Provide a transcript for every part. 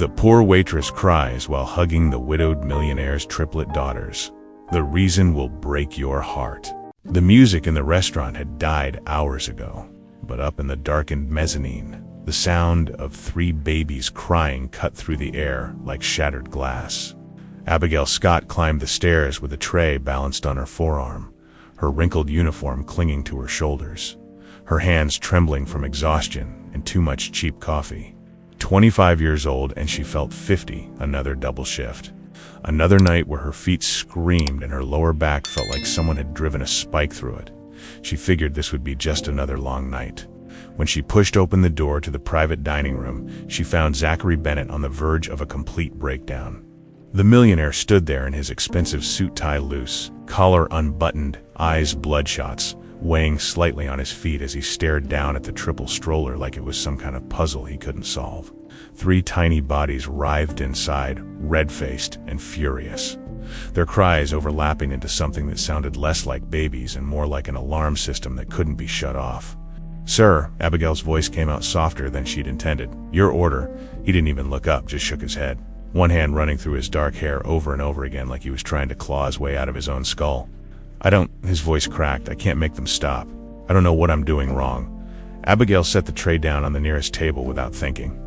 The poor waitress cries while hugging the widowed millionaire's triplet daughters. The reason will break your heart. The music in the restaurant had died hours ago, but up in the darkened mezzanine, the sound of 3 babies crying cut through the air like shattered glass. Abigail Scott climbed the stairs with a tray balanced on her forearm, her wrinkled uniform clinging to her shoulders, her hands trembling from exhaustion and too much cheap coffee. 25 years old, and she felt 50, another double shift. Another night where her feet screamed and her lower back felt like someone had driven a spike through it. She figured this would be just another long night. When she pushed open the door to the private dining room, she found Zachary Bennett on the verge of a complete breakdown. The millionaire stood there in his expensive suit tie loose, collar unbuttoned, eyes bloodshot, weighing slightly on his feet as he stared down at the triple stroller like it was some kind of puzzle he couldn't solve. 3 tiny bodies writhed inside, red-faced and furious, their cries overlapping into something that sounded less like babies and more like an alarm system that couldn't be shut off. "Sir," Abigail's voice came out softer than she'd intended. "Your order." He didn't even look up, just shook his head, one hand running through his dark hair over and over again like he was trying to claw his way out of his own skull. His voice cracked. "I can't make them stop. I don't know what I'm doing wrong." Abigail set the tray down on the nearest table without thinking.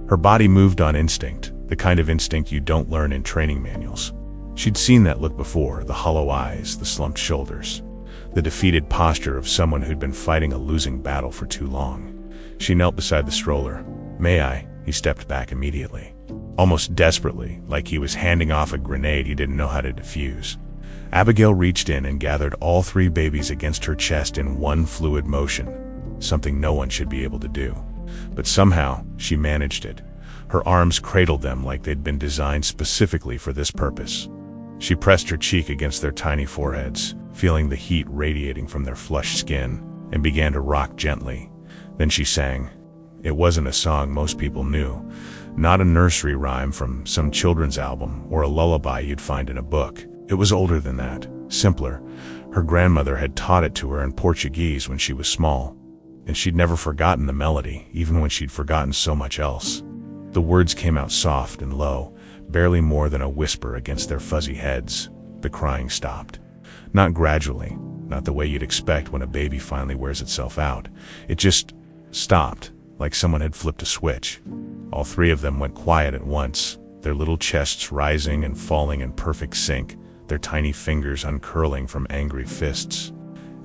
Her body moved on instinct, the kind of instinct you don't learn in training manuals. She'd seen that look before, the hollow eyes, the slumped shoulders, the defeated posture of someone who'd been fighting a losing battle for too long. She knelt beside the stroller. "May I?" He stepped back immediately, almost desperately, like he was handing off a grenade he didn't know how to defuse. Abigail reached in and gathered all 3 babies against her chest in one fluid motion, something no one should be able to do. But somehow, she managed it. Her arms cradled them like they'd been designed specifically for this purpose. She pressed her cheek against their tiny foreheads, feeling the heat radiating from their flushed skin, and began to rock gently. Then she sang. It wasn't a song most people knew, not a nursery rhyme from some children's album or a lullaby you'd find in a book. It was older than that, simpler. Her grandmother had taught it to her in Portuguese when she was small, and she'd never forgotten the melody, even when she'd forgotten so much else. The words came out soft and low, barely more than a whisper against their fuzzy heads. The crying stopped. Not gradually, not the way you'd expect when a baby finally wears itself out. It just stopped, like someone had flipped a switch. All 3 of them went quiet at once, their little chests rising and falling in perfect sync, their tiny fingers uncurling from angry fists.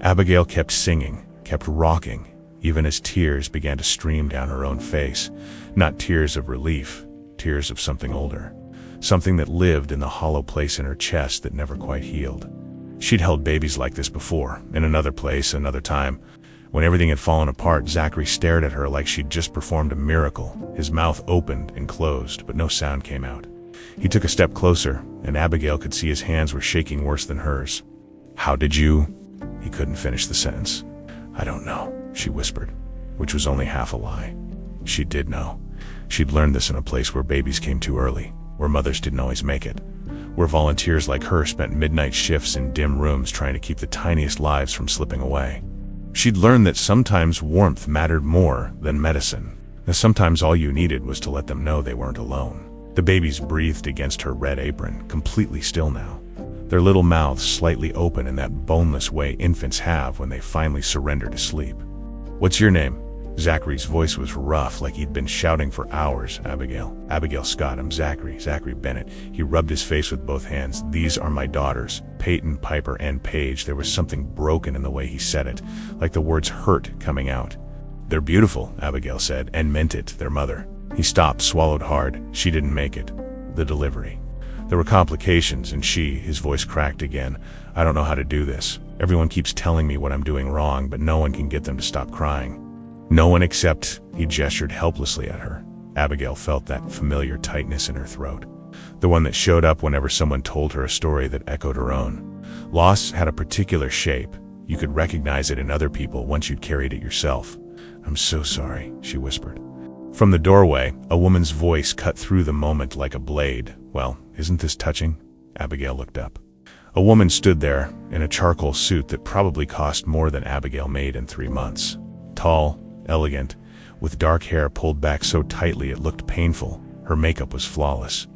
Abigail kept singing, kept rocking, even as tears began to stream down her own face. Not tears of relief, tears of something older. Something that lived in the hollow place in her chest that never quite healed. She'd held babies like this before, in another place, another time. When everything had fallen apart, Zachary stared at her like she'd just performed a miracle. His mouth opened and closed, but no sound came out. He took a step closer, and Abigail could see his hands were shaking worse than hers. "How did you?" He couldn't finish the sentence. "I don't know," she whispered, which was only half a lie. She did know. She'd learned this in a place where babies came too early, where mothers didn't always make it, where volunteers like her spent midnight shifts in dim rooms trying to keep the tiniest lives from slipping away. She'd learned that sometimes warmth mattered more than medicine, that sometimes all you needed was to let them know they weren't alone. The babies breathed against her red apron, completely still now, their little mouths slightly open in that boneless way infants have when they finally surrender to sleep. "What's your name?" Zachary's voice was rough, like he'd been shouting for hours. Abigail Scott. "I'm Zachary Bennett." He rubbed his face with both hands. "These are my daughters, Peyton, Piper, and Paige." There was something broken in the way he said it, like the words hurt coming out. "They're beautiful," Abigail said, and meant it, their mother. He stopped, swallowed hard. She didn't make it. The delivery. There were complications, and his voice cracked again. "I don't know how to do this. Everyone keeps telling me what I'm doing wrong, but no one can get them to stop crying. No one except," he gestured helplessly at her. Abigail felt that familiar tightness in her throat, the one that showed up whenever someone told her a story that echoed her own. Loss had a particular shape. You could recognize it in other people once you'd carried it yourself. "I'm so sorry," she whispered. From the doorway, a woman's voice cut through the moment like a blade. "Well, isn't this touching?" Abigail looked up. A woman stood there, in a charcoal suit that probably cost more than Abigail made in 3 months. Tall, elegant, with dark hair pulled back so tightly it looked painful, Her makeup was flawless.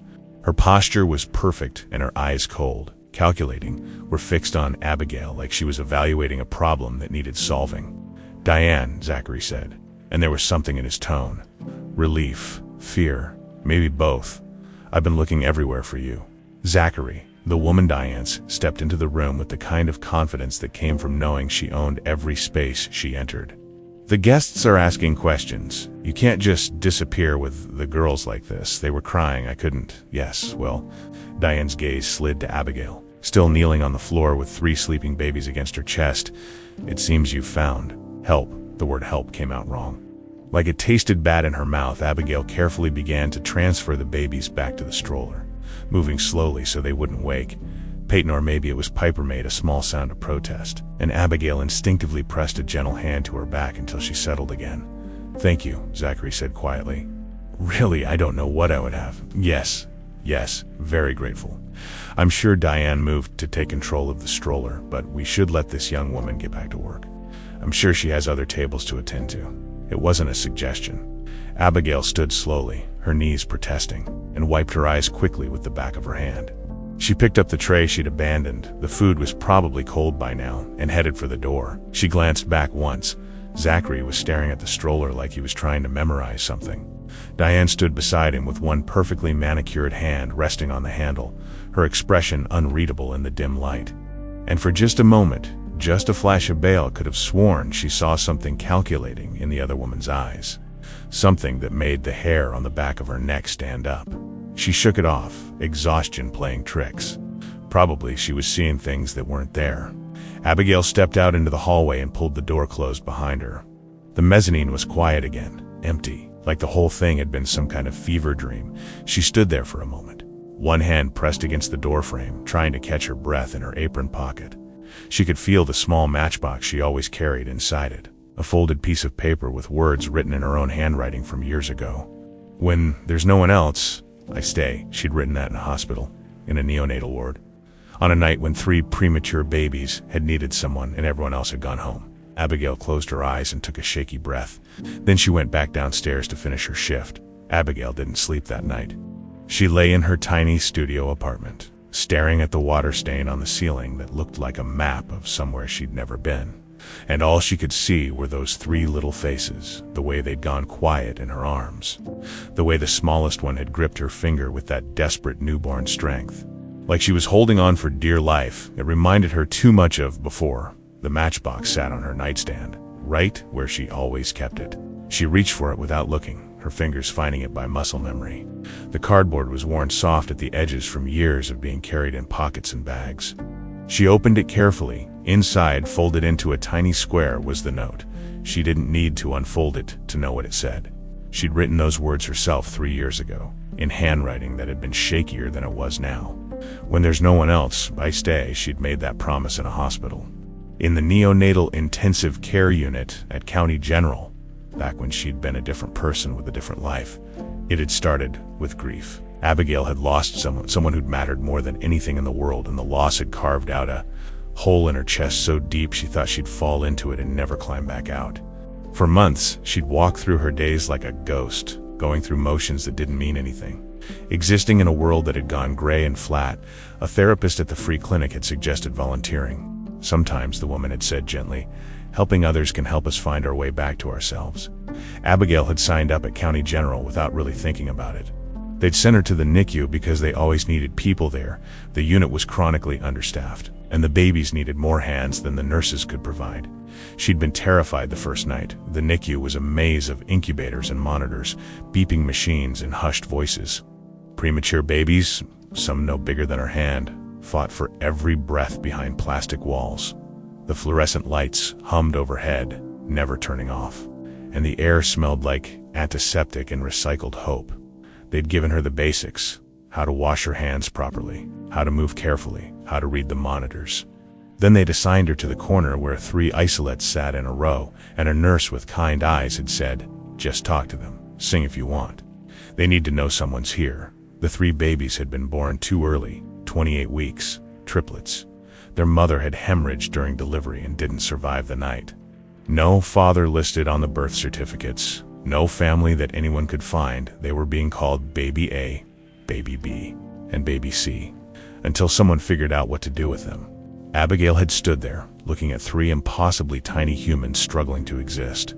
Her posture was perfect and her eyes cold, calculating, were fixed on Abigail like she was evaluating a problem that needed solving. "Diane," Zachary said, and there was something in his tone. Relief, fear, maybe both. "I've been looking everywhere for you." Zachary, the woman Diane's, stepped into the room with the kind of confidence that came from knowing she owned every space she entered. "The guests are asking questions. You can't just disappear with the girls like this. They were crying. I couldn't." "Yes, well." Diane's gaze slid to Abigail, still kneeling on the floor with 3 sleeping babies against her chest. "It seems you've found help." The word help came out wrong. Like it tasted bad in her mouth, Abigail carefully began to transfer the babies back to the stroller, moving slowly so they wouldn't wake. Peyton, or maybe it was Piper, made a small sound of protest, and Abigail instinctively pressed a gentle hand to her back until she settled again. "Thank you," Zachary said quietly. "Really, I don't know what I would have." Yes, very grateful." "I'm sure Diane moved to take control of the stroller, but we should let this young woman get back to work. I'm sure she has other tables to attend to." It wasn't a suggestion. Abigail stood slowly, her knees protesting, and wiped her eyes quickly with the back of her hand. She picked up the tray she'd abandoned. The food was probably cold by now, and headed for the door. She glanced back once. Zachary was staring at the stroller like he was trying to memorize something. Diane stood beside him with one perfectly manicured hand resting on the handle, her expression unreadable in the dim light. And for just a moment, just a flash, Abigail could have sworn she saw something calculating in the other woman's eyes. Something that made the hair on the back of her neck stand up. She shook it off, exhaustion playing tricks. Probably she was seeing things that weren't there. Abigail stepped out into the hallway and pulled the door closed behind her. The mezzanine was quiet again, empty, like the whole thing had been some kind of fever dream. She stood there for a moment, one hand pressed against the doorframe, trying to catch her breath in her apron pocket. She could feel the small matchbox she always carried inside it, a folded piece of paper with words written in her own handwriting from years ago. "When there's no one else, I stay." She'd written that in a hospital, in a neonatal ward, on a night when 3 premature babies had needed someone and everyone else had gone home. Abigail closed her eyes and took a shaky breath. Then she went back downstairs to finish her shift. Abigail didn't sleep that night. She lay in her tiny studio apartment, staring at the water stain on the ceiling that looked like a map of somewhere she'd never been. And all she could see were those 3 little faces, the way they'd gone quiet in her arms, the way the smallest one had gripped her finger with that desperate newborn strength, like she was holding on for dear life. It reminded her too much of before. The matchbox sat on her nightstand, right where she always kept it. She reached for it without looking, her fingers finding it by muscle memory. The cardboard was worn soft at the edges from years of being carried in pockets and bags. She opened it carefully. Inside, folded into a tiny square, was the note. She didn't need to unfold it to know what it said. She'd written those words herself 3 years ago, in handwriting that had been shakier than it was now. When there's no one else, I stay. She'd made that promise in a hospital, in the neonatal intensive care unit at County General, back when she'd been a different person with a different life. It had started with grief. Abigail had lost someone who'd mattered more than anything in the world, and the loss had carved out a hole in her chest so deep she thought she'd fall into it and never climb back out. For months, she'd walk through her days like a ghost, going through motions that didn't mean anything, existing in a world that had gone gray and flat. A therapist at the free clinic had suggested volunteering. Sometimes, the woman had said gently, helping others can help us find our way back to ourselves. Abigail had signed up at County General without really thinking about it. They'd sent her to the NICU because they always needed people there. The unit was chronically understaffed, and the babies needed more hands than the nurses could provide. She'd been terrified the first night. The NICU was a maze of incubators and monitors, beeping machines and hushed voices. Premature babies, some no bigger than her hand, fought for every breath behind plastic walls. The fluorescent lights hummed overhead, never turning off, and the air smelled like antiseptic and recycled hope. They'd given her the basics: how to wash her hands properly, how to move carefully, how to read the monitors. Then they'd assigned her to the corner where 3 isolates sat in a row, and a nurse with kind eyes had said, "Just talk to them, sing if you want. They need to know someone's here." The 3 babies had been born too early, 28 weeks, triplets. Their mother had hemorrhaged during delivery and didn't survive the night. No father listed on the birth certificates. No family that anyone could find. They were being called Baby A, Baby B, and Baby C, until someone figured out what to do with them. Abigail had stood there, looking at 3 impossibly tiny humans struggling to exist,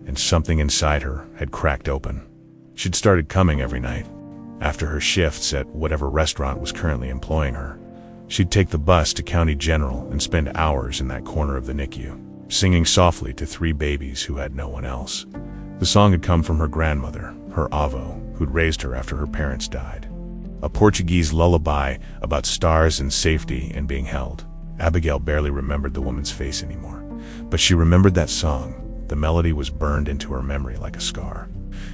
and something inside her had cracked open. She'd started coming every night. After her shifts at whatever restaurant was currently employing her, she'd take the bus to County General and spend hours in that corner of the NICU, singing softly to 3 babies who had no one else. The song had come from her grandmother, her avó, who'd raised her after her parents died. A Portuguese lullaby about stars and safety and being held. Abigail barely remembered the woman's face anymore, but she remembered that song. The melody was burned into her memory like a scar.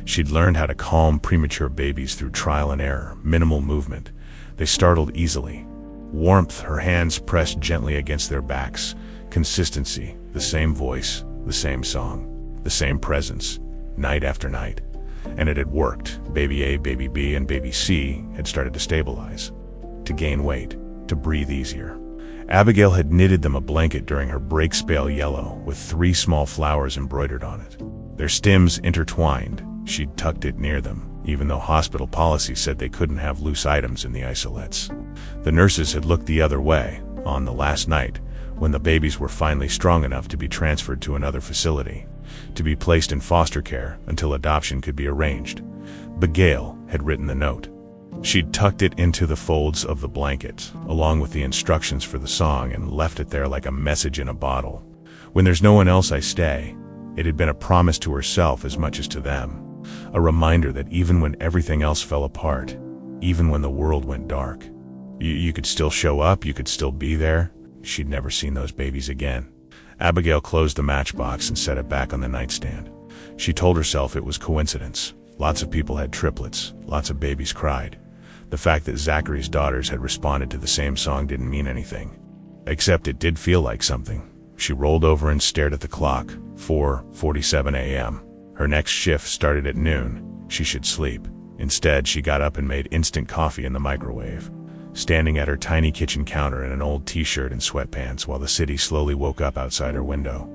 She'd learned how to calm premature babies through trial and error, minimal movement. They startled easily. Warmth, her hands pressed gently against their backs. Consistency, the same voice, the same song, the same presence, night after night. And it had worked. Baby A, Baby B, and Baby C had started to stabilize, to gain weight, to breathe easier. Abigail had knitted them a blanket during her break spale yellow with 3 small flowers embroidered on it. Their stems intertwined. She'd tucked it near them, even though hospital policy said they couldn't have loose items in the isolates. The nurses had looked the other way on the last night, when the babies were finally strong enough to be transferred to another facility, to be placed in foster care until adoption could be arranged. Abigail had written the note. She'd tucked it into the folds of the blanket, along with the instructions for the song, and left it there like a message in a bottle. When there's no one else, I stay. It had been a promise to herself as much as to them. A reminder that even when everything else fell apart, even when the world went dark, you could still show up, you could still be there. She'd never seen those babies again. Abigail closed the matchbox and set it back on the nightstand. She told herself it was coincidence. Lots of people had triplets, lots of babies cried. The fact that Zachary's daughters had responded to the same song didn't mean anything. Except it did feel like something. She rolled over and stared at the clock. 4:47 a.m. Her next shift started at noon. She should sleep. Instead, she got up and made instant coffee in the microwave, standing at her tiny kitchen counter in an old t-shirt and sweatpants while the city slowly woke up outside her window.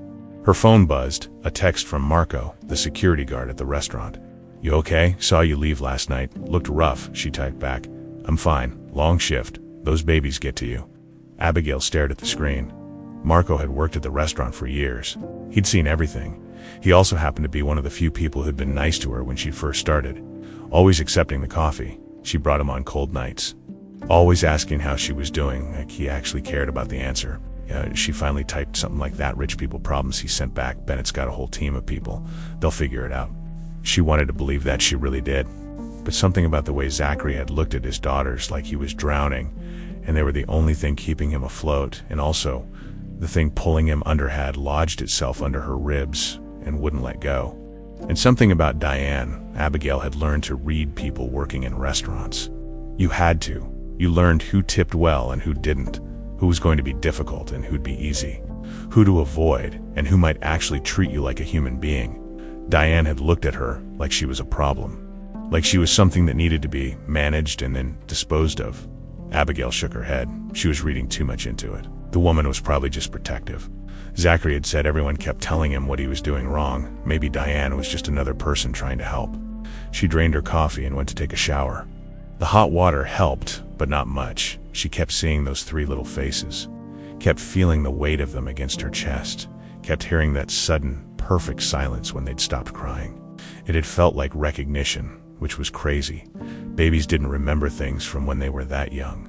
Her phone buzzed, a text from Marco, the security guard at the restaurant. "You okay? Saw you leave last night. Looked rough," she typed back. "I'm fine. Long shift. Those babies get to you." Abigail stared at the screen. Marco had worked at the restaurant for years. He'd seen everything. He also happened to be one of the few people who'd been nice to her when she first started, always accepting the coffee. She brought him on cold nights, always asking how she was doing, like he actually cared about the answer. She finally typed something like that rich people problems. He sent back, "Bennett's got a whole team of people. They'll figure it out." She wanted to believe that she really did. But something about the way Zachary had looked at his daughters like he was drowning, and they were the only thing keeping him afloat, and also the thing pulling him under had lodged itself under her ribs and wouldn't let go. And something about Diane. Abigail had learned to read people working in restaurants. You had to. You learned who tipped well and who didn't, who was going to be difficult and who'd be easy, who to avoid and who might actually treat you like a human being. Diane had looked at her like she was a problem, like she was something that needed to be managed and then disposed of. Abigail shook her head. She was reading too much into it. The woman was probably just protective. Zachary had said everyone kept telling him what he was doing wrong. Maybe Diane was just another person trying to help. She drained her coffee and went to take a shower. The hot water helped, but not much. She kept seeing those 3 little faces, kept feeling the weight of them against her chest, kept hearing that sudden, perfect silence when they'd stopped crying. It had felt like recognition, which was crazy. Babies didn't remember things from when they were that young.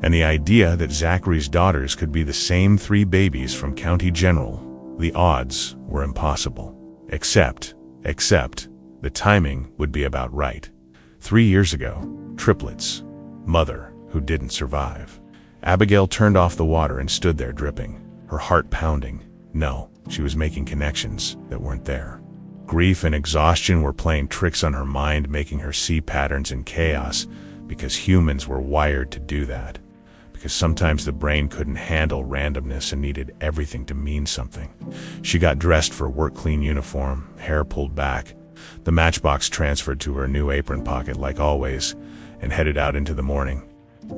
And the idea that Zachary's daughters could be the same 3 babies from County General, the odds were impossible. Except, the timing would be about right. 3 years ago, triplets, mother who didn't survive. Abigail turned off the water and stood there dripping, her heart pounding. No, she was making connections that weren't there. Grief and exhaustion were playing tricks on her mind, making her see patterns in chaos, because humans were wired to do that. Because sometimes the brain couldn't handle randomness and needed everything to mean something. She got dressed for work, clean uniform, hair pulled back, the matchbox transferred to her new apron pocket like always, and headed out into the morning.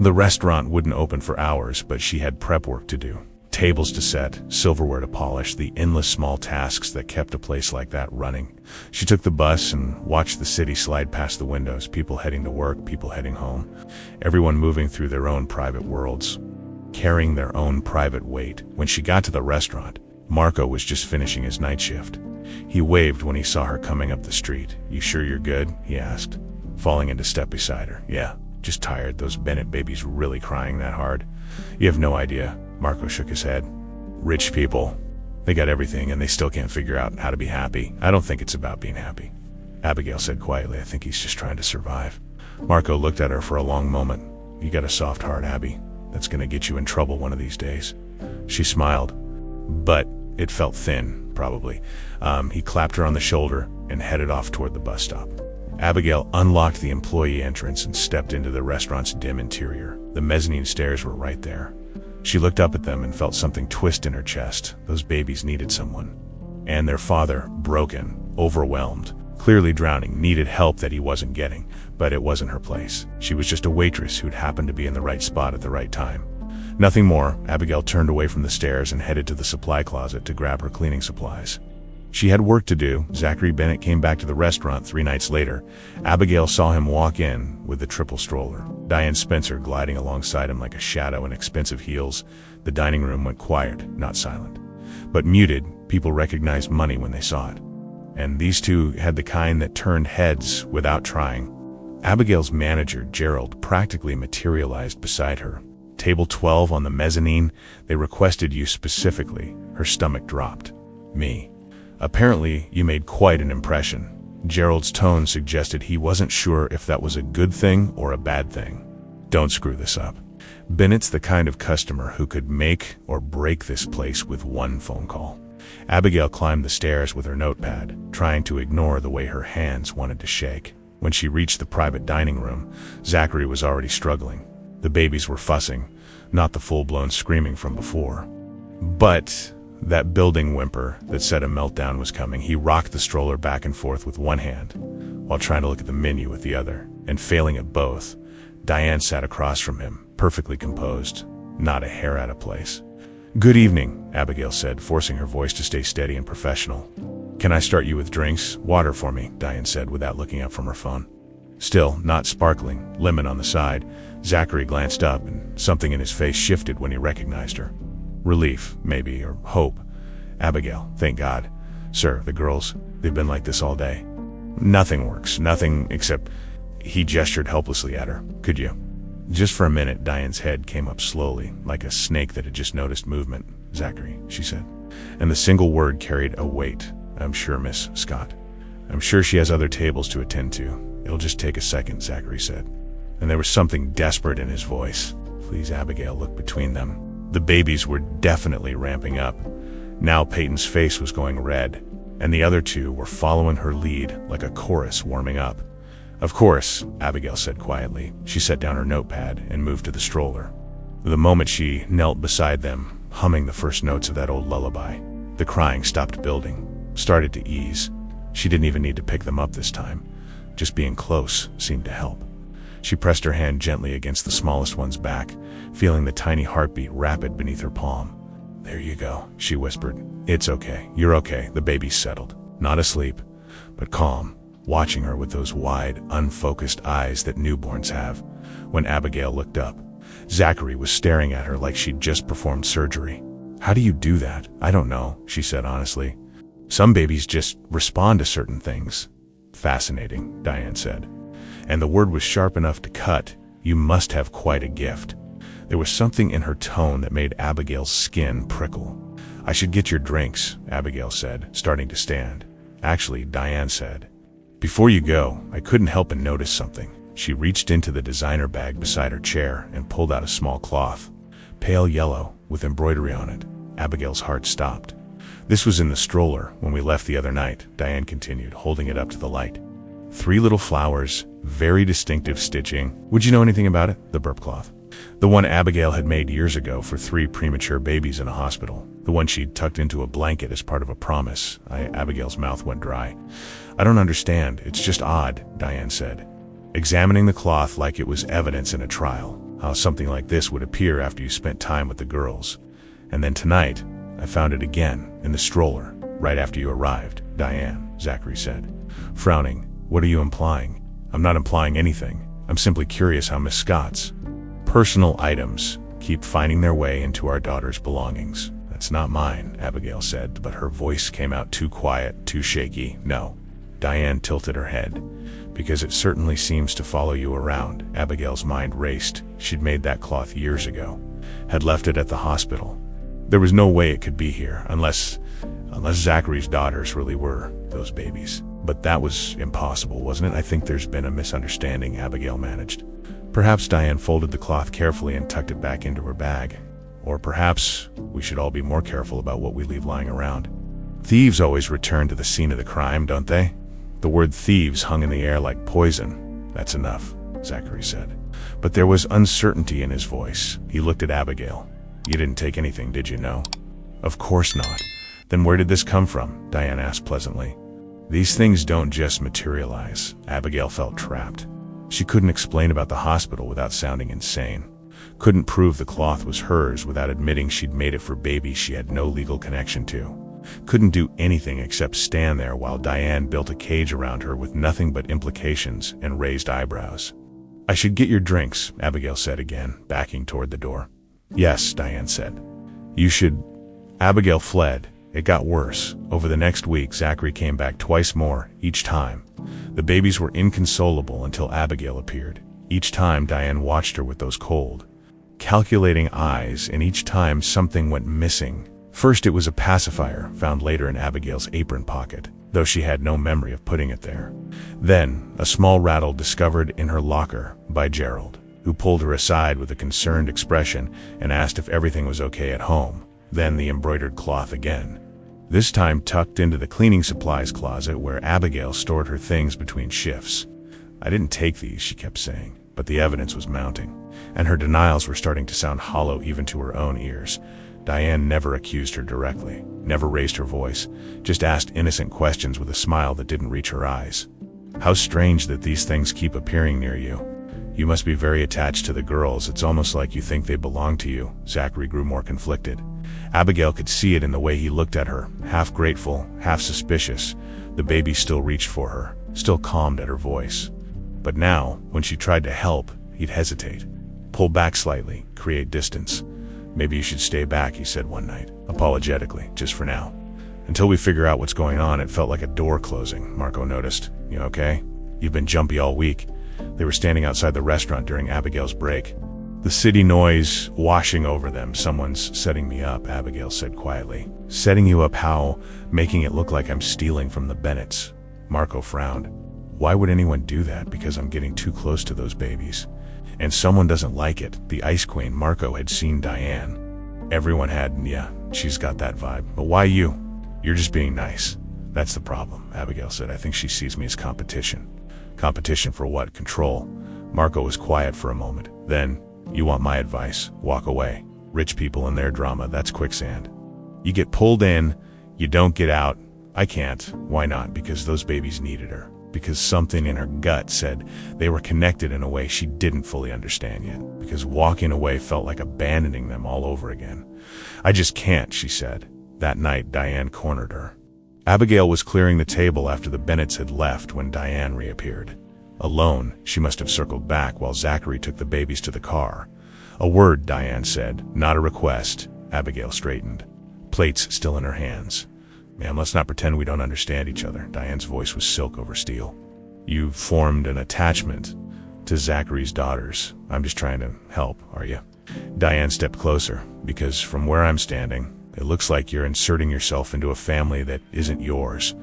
The restaurant wouldn't open for hours, but she had prep work to do. Tables to set, silverware to polish, the endless small tasks that kept a place like that running. She took the bus and watched the city slide past the windows, people heading to work, people heading home, everyone moving through their own private worlds, carrying their own private weight. When she got to the restaurant, Marco was just finishing his night shift. He waved when he saw her coming up the street. "You sure you're good?" he asked, falling into step beside her. "Yeah, just tired. Those Bennett babies really crying that hard." "You have no idea." Marco shook his head. "Rich people, they got everything and they still can't figure out how to be happy." "I don't think it's about being happy," Abigail said quietly. "I think he's just trying to survive." Marco looked at her for a long moment. "You got a soft heart, Abby. That's gonna get you in trouble one of these days." She smiled, but it felt thin, probably. He clapped her on the shoulder and headed off toward the bus stop. Abigail unlocked the employee entrance and stepped into the restaurant's dim interior. The mezzanine stairs were right there. She looked up at them and felt something twist in her chest. Those babies needed someone. And their father, broken, overwhelmed, clearly drowning, needed help that he wasn't getting, but it wasn't her place. She was just a waitress who'd happened to be in the right spot at the right time. Nothing more. Abigail turned away from the stairs and headed to the supply closet to grab her cleaning supplies. She had work to do. Zachary Bennett came back to the restaurant 3 nights later. Abigail saw him walk in with the triple stroller, Diane Spencer gliding alongside him like a shadow in expensive heels. The dining room went quiet, not silent, but muted. People recognized money when they saw it. And these two had the kind that turned heads without trying. Abigail's manager, Gerald, practically materialized beside her. "Table 12 on the mezzanine. They requested you specifically." Her stomach dropped. "Me. Apparently, you made quite an impression." Gerald's tone suggested he wasn't sure if that was a good thing or a bad thing. "Don't screw this up. Bennett's the kind of customer who could make or break this place with one phone call." Abigail climbed the stairs with her notepad, trying to ignore the way her hands wanted to shake. When she reached the private dining room, Zachary was already struggling. The babies were fussing, not the full-blown screaming from before, but that building whimper that said a meltdown was coming. He rocked the stroller back and forth with one hand, while trying to look at the menu with the other, and failing at both. Diane sat across from him, perfectly composed, not a hair out of place. "Good evening," Abigail said, forcing her voice to stay steady and professional. "Can I start you with drinks?" "Water for me," Diane said without looking up from her phone. Still not sparkling, lemon on the side. Zachary glanced up, and something in his face shifted when he recognized her. Relief, maybe, or hope. "Abigail, thank God." "Sir, the girls, they've been like this all day." "Nothing works, nothing except..." He gestured helplessly at her. "Could you?" Just for a minute, Diane's head came up slowly, like a snake that had just noticed movement. "Zachary," she said, and the single word carried a weight. "I'm sure, Miss Scott. I'm sure she has other tables to attend to. It'll just take a second," Zachary said. And there was something desperate in his voice. "Please, Abigail, look between them." The babies were definitely ramping up. Now Peyton's face was going red, and the other two were following her lead like a chorus warming up. "Of course," Abigail said quietly. She set down her notepad and moved to the stroller. The moment she knelt beside them, humming the first notes of that old lullaby, the crying stopped building, started to ease. She didn't even need to pick them up this time. Just being close seemed to help. She pressed her hand gently against the smallest one's back, feeling the tiny heartbeat rapid beneath her palm. "There you go," she whispered. "It's okay. You're okay." The baby's settled, not asleep, but calm, watching her with those wide, unfocused eyes that newborns have. When Abigail looked up, Zachary was staring at her like she'd just performed surgery. "How do you do that?" "I don't know," she said honestly. "Some babies just respond to certain things." "Fascinating," Diane said. And the word was sharp enough to cut. "You must have quite a gift." There was something in her tone that made Abigail's skin prickle. "I should get your drinks," Abigail said, starting to stand. "Actually," Diane said, "before you go, I couldn't help but notice something." She reached into the designer bag beside her chair and pulled out a small cloth, pale yellow, with embroidery on it. Abigail's heart stopped. "This was in the stroller when we left the other night," Diane continued, holding it up to the light. 3 little flowers, very distinctive stitching. "Would you know anything about it?" "The burp cloth. The one Abigail had made years ago for 3 premature babies in a hospital. The one she'd tucked into a blanket as part of a promise." Abigail's mouth went dry. "I don't understand. It's just odd," Diane said, examining the cloth like it was evidence in a trial. "How something like this would appear after you spent time with the girls." And then tonight, I found it again, in the stroller, right after you arrived, Diane, Zachary said. Frowning, what are you implying? I'm not implying anything. I'm simply curious how Miss Scott's personal items keep finding their way into our daughter's belongings. That's not mine, Abigail said, but her voice came out too quiet, too shaky. No. Diane tilted her head. Because it certainly seems to follow you around. Abigail's mind raced. She'd made that cloth years ago. Had left it at the hospital. There was no way it could be here, unless Zachary's daughters really were those babies. But that was impossible, wasn't it? I think there's been a misunderstanding, Abigail managed. Perhaps Diane folded the cloth carefully and tucked it back into her bag. Or perhaps we should all be more careful about what we leave lying around. Thieves always return to the scene of the crime, don't they? The word thieves hung in the air like poison. That's enough, Zachary said. But there was uncertainty in his voice. He looked at Abigail. You didn't take anything, did you know? Of course not. Then where did this come from? Diane asked pleasantly. These things don't just materialize. Abigail felt trapped. She couldn't explain about the hospital without sounding insane. Couldn't prove the cloth was hers without admitting she'd made it for babies she had no legal connection to. Couldn't do anything except stand there while Diane built a cage around her with nothing but implications and raised eyebrows. I should get your drinks, Abigail said again, backing toward the door. Yes, Diane said. You should. Abigail fled. It got worse. Over the next week, Zachary came back twice more, each time. The babies were inconsolable until Abigail appeared. Each time Diane watched her with those cold, calculating eyes, and each time something went missing. First it was a pacifier, found later in Abigail's apron pocket, though she had no memory of putting it there. Then, a small rattle discovered in her locker by Gerald, who pulled her aside with a concerned expression and asked if everything was okay at home. Then the embroidered cloth again. This time tucked into the cleaning supplies closet where Abigail stored her things between shifts. I didn't take these, she kept saying, but the evidence was mounting, and her denials were starting to sound hollow even to her own ears. Diane never accused her directly, never raised her voice, just asked innocent questions with a smile that didn't reach her eyes. How strange that these things keep appearing near you. You must be very attached to the girls. It's almost like you think they belong to you. Zachary grew more conflicted. Abigail could see it in the way he looked at her, half grateful, half suspicious. The baby still reached for her, still calmed at her voice. But now, when she tried to help, he'd hesitate, pull back slightly, create distance. Maybe you should stay back, he said one night, apologetically, just for now. Until we figure out what's going on. It felt like a door closing, Marco noticed. You okay? You've been jumpy all week. They were standing outside the restaurant during Abigail's break. The city noise washing over them. Someone's setting me up, Abigail said quietly. Setting you up how? Making it look like I'm stealing from the Bennetts. Marco frowned. Why would anyone do that? Because I'm getting too close to those babies. And someone doesn't like it. The Ice Queen. Marco had seen Diane. Everyone had, yeah, she's got that vibe. But why you? You're just being nice. That's the problem, Abigail said. I think she sees me as competition. Competition for what? Control. Marco was quiet for a moment. Then, you want my advice? Walk away. Rich people and their drama, that's quicksand. You get pulled in, you don't get out. I can't. Why not? Because those babies needed her. Because something in her gut said they were connected in a way she didn't fully understand yet. Because walking away felt like abandoning them all over again. I just can't, she said. That night, Diane cornered her. Abigail was clearing the table after the Bennetts had left when Diane reappeared. Alone, she must have circled back while Zachary took the babies to the car. A word, Diane said, not a request. Abigail straightened, plates still in her hands. Ma'am, let's not pretend we don't understand each other. Diane's voice was silk over steel. You've formed an attachment to Zachary's daughters. I'm just trying to help, are you? Diane stepped closer, because from where I'm standing, it looks like you're inserting yourself into a family that isn't yours,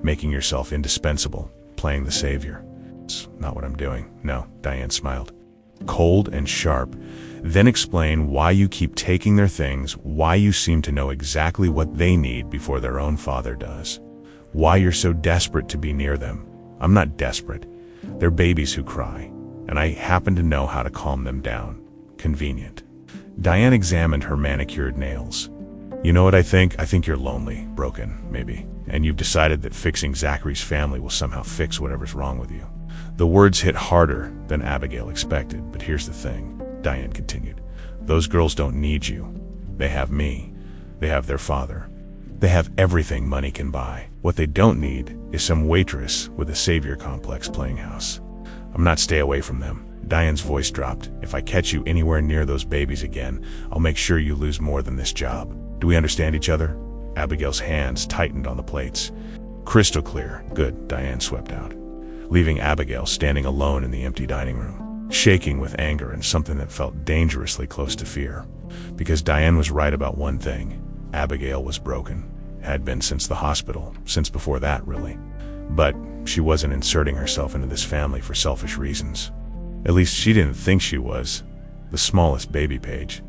making yourself indispensable, playing the savior. It's not what I'm doing. No, Diane smiled. Cold and sharp. Then explain why you keep taking their things, why you seem to know exactly what they need before their own father does. Why you're so desperate to be near them. I'm not desperate. They're babies who cry, and I happen to know how to calm them down. Convenient. Diane examined her manicured nails. You know what I think? I think you're lonely, broken, maybe. And you've decided that fixing Zachary's family will somehow fix whatever's wrong with you. The words hit harder than Abigail expected, but here's the thing, Diane continued. Those girls don't need you. They have me. They have their father. They have everything money can buy. What they don't need is some waitress with a savior complex playing house. I'm not stay away from them. Diane's voice dropped. If I catch you anywhere near those babies again, I'll make sure you lose more than this job. Do we understand each other? Abigail's hands tightened on the plates. Crystal clear. Good, Diane swept out, leaving Abigail standing alone in the empty dining room, shaking with anger and something that felt dangerously close to fear. Because Diane was right about one thing. Abigail was broken. Had been since the hospital, since before that, really. But she wasn't inserting herself into this family for selfish reasons. At least she didn't think she was. The smallest baby page.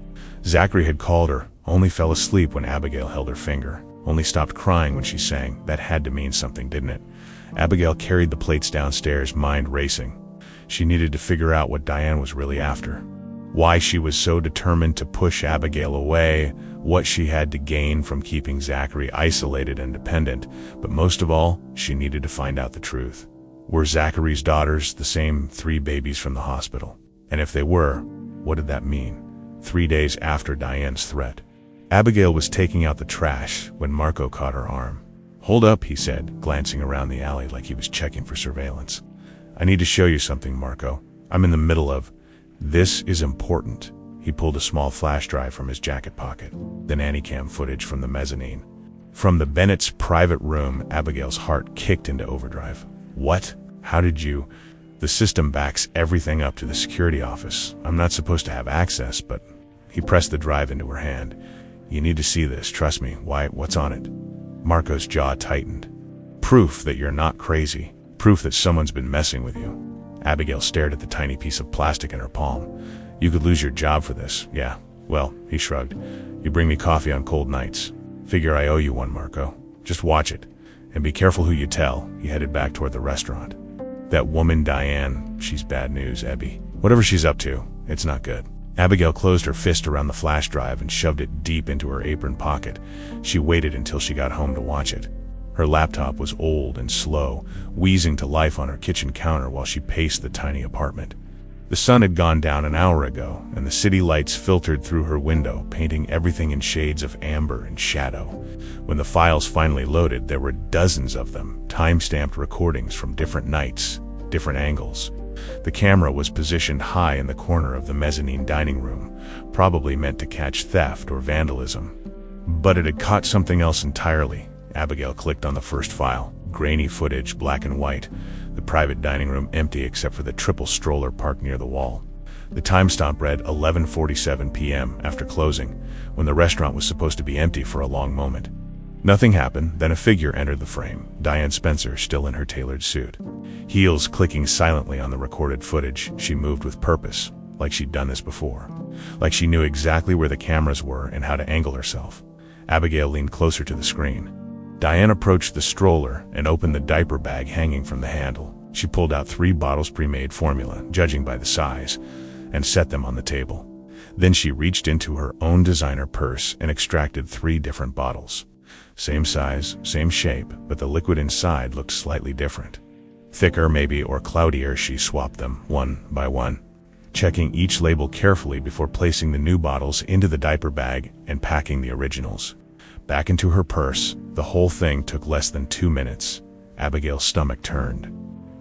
Zachary had called her, only fell asleep when Abigail held her finger, only stopped crying when she sang. That had to mean something, didn't it? Abigail carried the plates downstairs, mind racing. She needed to figure out what Diane was really after. Why she was so determined to push Abigail away, what she had to gain from keeping Zachary isolated and dependent, but most of all, she needed to find out the truth. Were Zachary's daughters the same 3 babies from the hospital? And if they were, what did that mean? 3 days after Diane's threat. Abigail was taking out the trash when Marco caught her arm. "Hold up," he said, glancing around the alley like he was checking for surveillance. "I need to show you something, Marco. I'm in the middle of... This is important." He pulled a small flash drive from his jacket pocket, the nanny cam footage from the mezzanine. From the Bennett's private room, Abigail's heart kicked into overdrive. "What? How did you..." "The system backs everything up to the security office. I'm not supposed to have access, but..." He pressed the drive into her hand. "You need to see this, trust me." "Why, what's on it?" Marco's jaw tightened. "Proof that you're not crazy. Proof that someone's been messing with you." Abigail stared at the tiny piece of plastic in her palm. "You could lose your job for this." "Yeah, well," he shrugged. "You bring me coffee on cold nights. Figure I owe you one, Marco. Just watch it. And be careful who you tell." He headed back toward the restaurant. "That woman Diane, she's bad news, Abby. Whatever she's up to, it's not good." Abigail closed her fist around the flash drive and shoved it deep into her apron pocket. She waited until she got home to watch it. Her laptop was old and slow, wheezing to life on her kitchen counter while she paced the tiny apartment. The sun had gone down an hour ago, and the city lights filtered through her window, painting everything in shades of amber and shadow. When the files finally loaded, there were dozens of them, time-stamped recordings from different nights, different angles. The camera was positioned high in the corner of the mezzanine dining room, probably meant to catch theft or vandalism. But it had caught something else entirely. Abigail clicked on the first file. Grainy footage, black and white. The private dining room empty except for the triple stroller parked near the wall. The timestamp read 11:47 p.m. after closing, when the restaurant was supposed to be empty for a long moment. Nothing happened, then a figure entered the frame. Diane Spencer, still in her tailored suit. Heels clicking silently on the recorded footage, she moved with purpose, like she'd done this before. Like she knew exactly where the cameras were and how to angle herself. Abigail leaned closer to the screen. Diane approached the stroller and opened the diaper bag hanging from the handle. She pulled out 3 bottles pre-made formula, judging by the size, and set them on the table. Then she reached into her own designer purse and extracted 3 different bottles. Same size, same shape, but the liquid inside looked slightly different. Thicker maybe, or cloudier. She swapped them, one by one, checking each label carefully before placing the new bottles into the diaper bag and packing the originals back into her purse. The whole thing took less than 2 minutes. Abigail's stomach turned.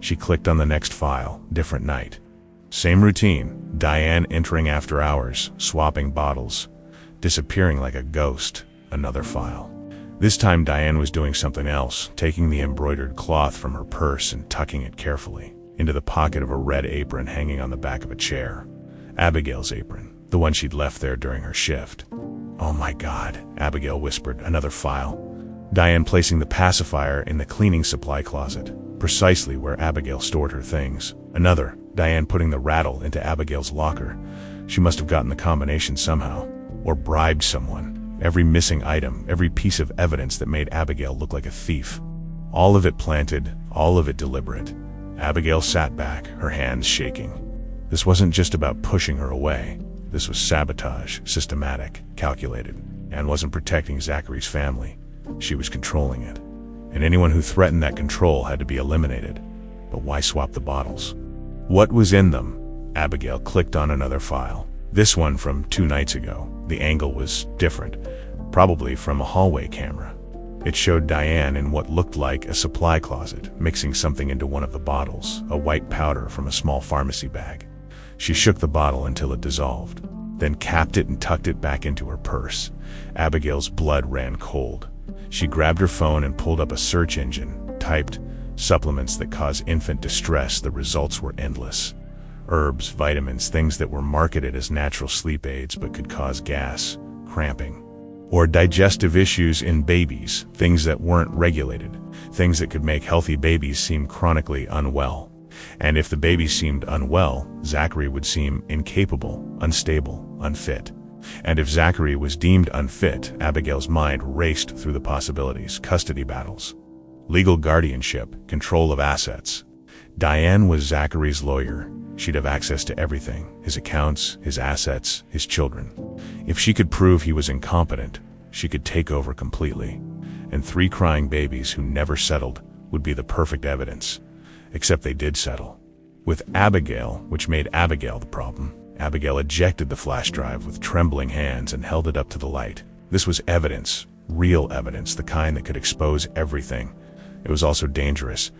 She clicked on the next file, different night. Same routine, Diane entering after hours, swapping bottles, disappearing like a ghost. Another file. This time Diane was doing something else, taking the embroidered cloth from her purse and tucking it carefully into the pocket of a red apron hanging on the back of a chair. Abigail's apron, the one she'd left there during her shift. "Oh my God," Abigail whispered. Another file. Diane placing the pacifier in the cleaning supply closet, precisely where Abigail stored her things. Another. Diane putting the rattle into Abigail's locker. She must have gotten the combination somehow, or bribed someone. Every missing item, every piece of evidence that made Abigail look like a thief. All of it planted, all of it deliberate. Abigail sat back, her hands shaking. This wasn't just about pushing her away. This was sabotage, systematic, calculated, and wasn't protecting Zachary's family. She was controlling it. And anyone who threatened that control had to be eliminated. But why swap the bottles? What was in them? Abigail clicked on another file. This one from 2 nights ago. The angle was different. probably from a hallway camera. It showed Diane in what looked like a supply closet, mixing something into one of the bottles, a white powder from a small pharmacy bag. She shook the bottle until it dissolved, then capped it and tucked it back into her purse. Abigail's blood ran cold. She grabbed her phone and pulled up a search engine, typed supplements that cause infant distress. The results were endless. Herbs, vitamins, things that were marketed as natural sleep aids but could cause gas, cramping, or digestive issues in babies, things that weren't regulated, things that could make healthy babies seem chronically unwell. And if the baby seemed unwell, Zachary would seem incapable, unstable, unfit. And if Zachary was deemed unfit, Abigail's mind raced through the possibilities: custody battles, legal guardianship, control of assets. Diane was Zachary's lawyer. She'd have access to everything: his accounts, his assets, his children. If she could prove he was incompetent, she could take over completely. And 3 crying babies who never settled would be the perfect evidence. Except they did settle. With Abigail, which made Abigail the problem. Abigail ejected the flash drive with trembling hands and held it up to the light. This was evidence, real evidence, the kind that could expose everything. It was also dangerous.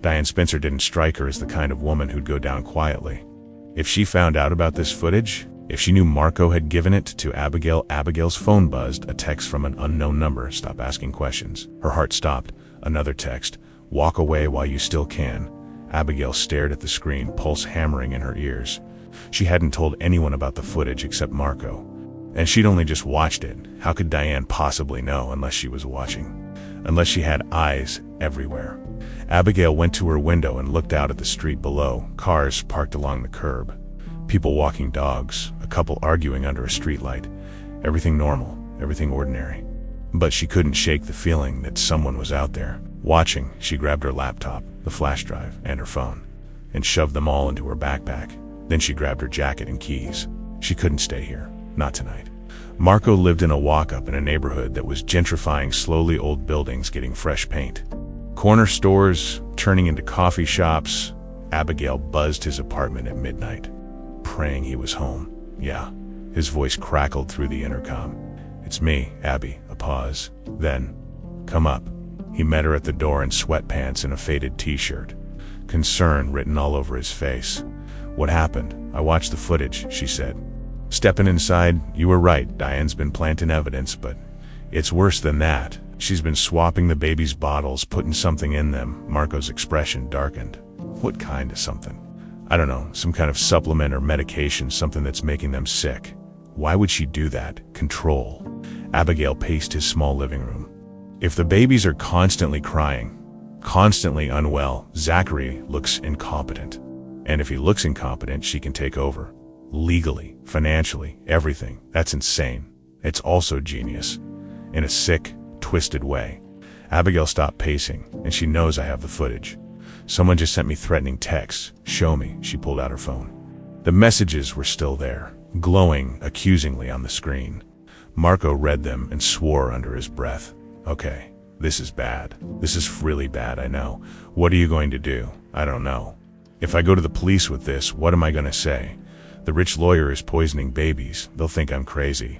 Diane Spencer didn't strike her as the kind of woman who'd go down quietly. If she found out about this footage, if she knew Marco had given it to Abigail, Abigail's phone buzzed, a text from an unknown number: "Stop asking questions." Her heart stopped. Another text: "Walk away while you still can." Abigail stared at the screen, pulse hammering in her ears. She hadn't told anyone about the footage except Marco. And she'd only just watched it. How could Diane possibly know unless she was watching? Unless she had eyes everywhere. Abigail went to her window and looked out at the street below. Cars parked along the curb. People walking dogs. A couple arguing under a streetlight. Everything normal. Everything ordinary. But she couldn't shake the feeling that someone was out there, watching. She grabbed her laptop, the flash drive, and her phone, and shoved them all into her backpack. Then she grabbed her jacket and keys. She couldn't stay here. Not tonight. Marco lived in a walk-up in a neighborhood that was gentrifying slowly, old buildings getting fresh paint. Corner stores turning into coffee shops. Abigail buzzed his apartment at midnight, praying he was home. "Yeah." His voice crackled through the intercom. "It's me, Abby." A pause. Then, "Come up." He met her at the door in sweatpants and a faded t-shirt, concern written all over his face. "What happened?" "I watched the footage," she said. Stepping inside, "You were right. Diane's been planting evidence, but it's worse than that. She's been swapping the baby's bottles, putting something in them." Marco's expression darkened. "What kind of something?" "I don't know, some kind of supplement or medication, something that's making them sick." "Why would she do that?" Control. Abigail paced his small living room. "If the babies are constantly crying, constantly unwell, Zachary looks incompetent. And if he looks incompetent, she can take over. Legally, financially, everything. That's insane. It's also genius. In a sick, twisted way." Abigail stopped pacing, "And she knows I have the footage. Someone just sent me threatening texts. Show me." She pulled out her phone. The messages were still there, glowing accusingly on the screen. Marco read them and swore under his breath. "Okay, this is bad. This is really bad, I know. What are you going to do?" "I don't know. If I go to the police with this, what am I going to say? The rich lawyer is poisoning babies. They'll think I'm crazy.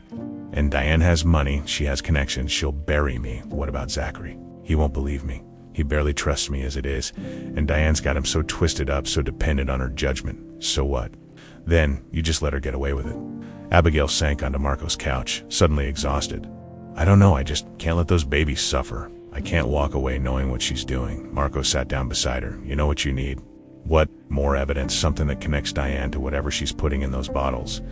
And Diane has money. She has connections. She'll bury me. What about Zachary? He won't believe me. He barely trusts me as it is. And Diane's got him so twisted up, so dependent on her judgment. So what? Then you just let her get away with it." Abigail sank onto Marco's couch, suddenly exhausted. "I don't know. I just can't let those babies suffer. I can't walk away knowing what she's doing." Marco sat down beside her. "You know what you need?" "What?" "More evidence, something that connects Diane to whatever she's putting in those bottles.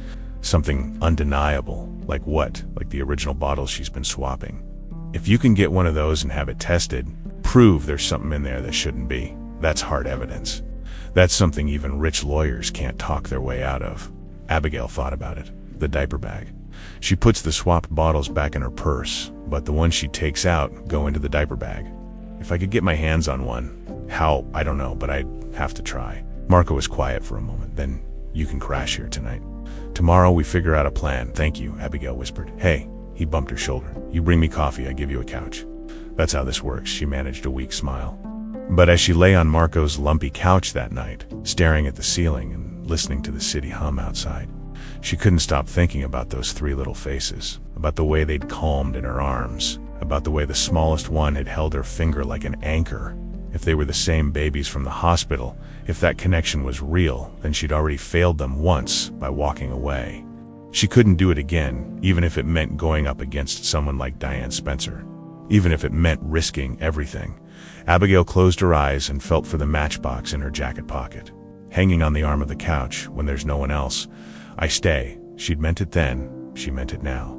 Something undeniable." "Like what?" "Like the original bottles she's been swapping. If you can get one of those and have it tested, prove there's something in there that shouldn't be. That's hard evidence. That's something even rich lawyers can't talk their way out of." Abigail thought about it. The diaper bag. She puts the swapped bottles back in her purse, but the ones she takes out go into the diaper bag. "If I could get my hands on one. How? I don't know, but I'd have to try." Marco was quiet for a moment. "Then you can crash here tonight. Tomorrow we figure out a plan." "Thank you," Abigail whispered. "Hey." He bumped her shoulder. "You bring me coffee, I give you a couch." "That's how this works." She managed a weak smile. But as she lay on Marco's lumpy couch that night, staring at the ceiling and listening to the city hum outside, She couldn't stop thinking about those three little faces, about the way they'd calmed in her arms, about the way the smallest one had held her finger like an anchor. If they were the same babies from the hospital, if that connection was real, then she'd already failed them once by walking away. She couldn't do it again, even if it meant going up against someone like Diane Spencer. Even if it meant risking everything. Abigail closed her eyes and felt for the matchbox in her jacket pocket. Hanging on the arm of the couch, when there's no one else. I stay. She'd meant it then, she meant it now.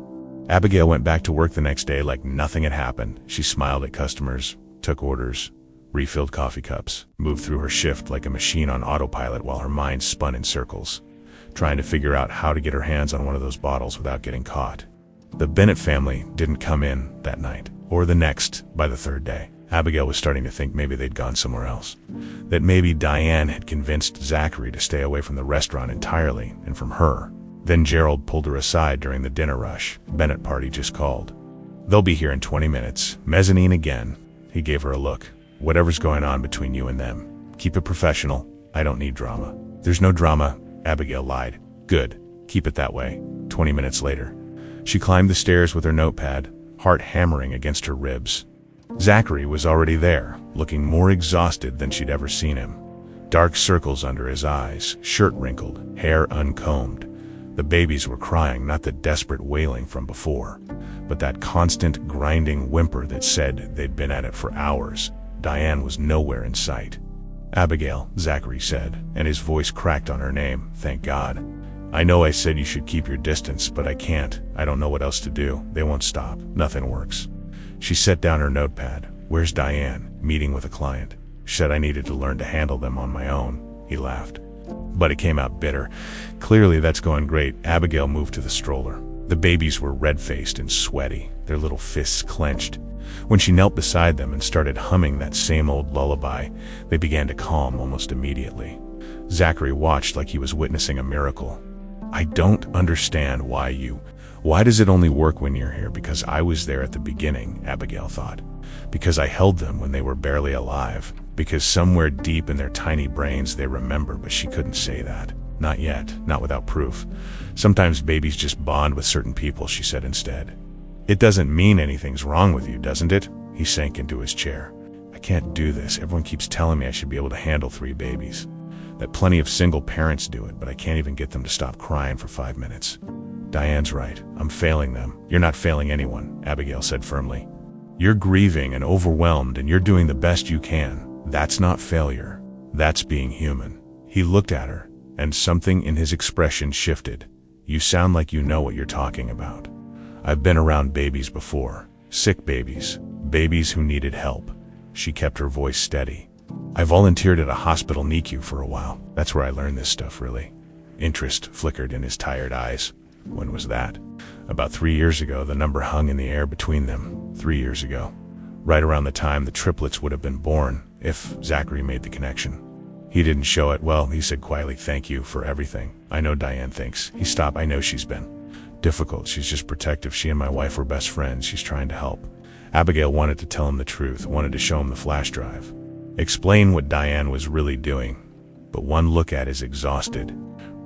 Abigail went back to work the next day like nothing had happened. She smiled at customers, took orders, refilled coffee cups, moved through her shift like a machine on autopilot while her mind spun in circles, trying to figure out how to get her hands on one of those bottles without getting caught. The Bennett family didn't come in that night, or the next, by the third day. Abigail was starting to think maybe they'd gone somewhere else. That maybe Diane had convinced Zachary to stay away from the restaurant entirely, and from her. Then Gerald pulled her aside during the dinner rush. Bennett party just called. They'll be here in 20 minutes. Mezzanine again. He gave her a look. Whatever's going on between you and them, keep it professional. I don't need drama. There's no drama, Abigail lied. Good. Keep it that way. 20 minutes later. She climbed the stairs with her notepad, heart hammering against her ribs. Zachary was already there, looking more exhausted than she'd ever seen him. Dark circles under his eyes, shirt wrinkled, hair uncombed. The babies were crying, not the desperate wailing from before, but that constant grinding whimper that said they'd been at it for hours. Diane was nowhere in sight. Abigail, Zachary said, and his voice cracked on her name, thank God. I know I said you should keep your distance, but I can't. I don't know what else to do. They won't stop. Nothing works. She set down her notepad. Where's Diane? Meeting with a client. She said I needed to learn to handle them on my own. He laughed. But it came out bitter. Clearly that's going great. Abigail moved to the stroller. The babies were red-faced and sweaty, their little fists clenched. When she knelt beside them and started humming that same old lullaby, they began to calm almost immediately. Zachary watched like he was witnessing a miracle. I don't understand why does it only work when you're here? Because I was there at the beginning, Abigail thought. Because I held them when they were barely alive. Because somewhere deep in their tiny brains they remember, but she couldn't say that. Not yet, not without proof. Sometimes babies just bond with certain people, she said instead. It doesn't mean anything's wrong with you, doesn't it? He sank into his chair. I can't do this. Everyone keeps telling me I should be able to handle 3 babies. That plenty of single parents do it, but I can't even get them to stop crying for 5 minutes. Diane's right. I'm failing them. You're not failing anyone, Abigail said firmly. You're grieving and overwhelmed, and you're doing the best you can. That's not failure. That's being human. He looked at her, and something in his expression shifted. You sound like you know what you're talking about. I've been around babies before. Sick babies. Babies who needed help. She kept her voice steady. I volunteered at a hospital NICU for a while. That's where I learned this stuff, really. Interest flickered in his tired eyes. When was that? About 3 years ago. The number hung in the air between them. 3 years ago. Right around the time the triplets would have been born, if Zachary made the connection. He didn't show it. Well, he said quietly, thank you for everything. I know Diane thinks. He stopped. I know she's been difficult. She's just protective. She and my wife were best friends. She's trying to help. Abigail wanted to tell him the truth, wanted to show him the flash drive. Explain what Diane was really doing. But one look at his exhausted,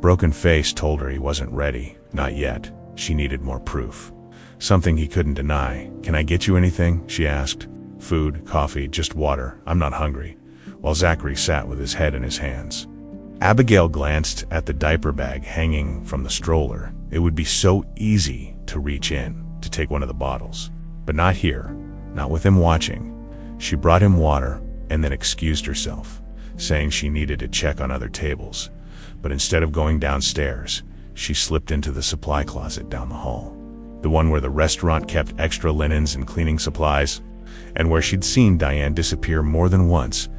broken face told her he wasn't ready. Not yet. She needed more proof. Something he couldn't deny. Can I get you anything? She asked. Food, coffee, just water. I'm not hungry. While Zachary sat with his head in his hands. Abigail glanced at the diaper bag hanging from the stroller. It would be so easy to reach in, to take one of the bottles. But not here. Not with him watching. She brought him water and then excused herself, saying she needed to check on other tables. But instead of going downstairs, she slipped into the supply closet down the hall. The one where the restaurant kept extra linens and cleaning supplies, and where she'd seen Diane disappear more than once.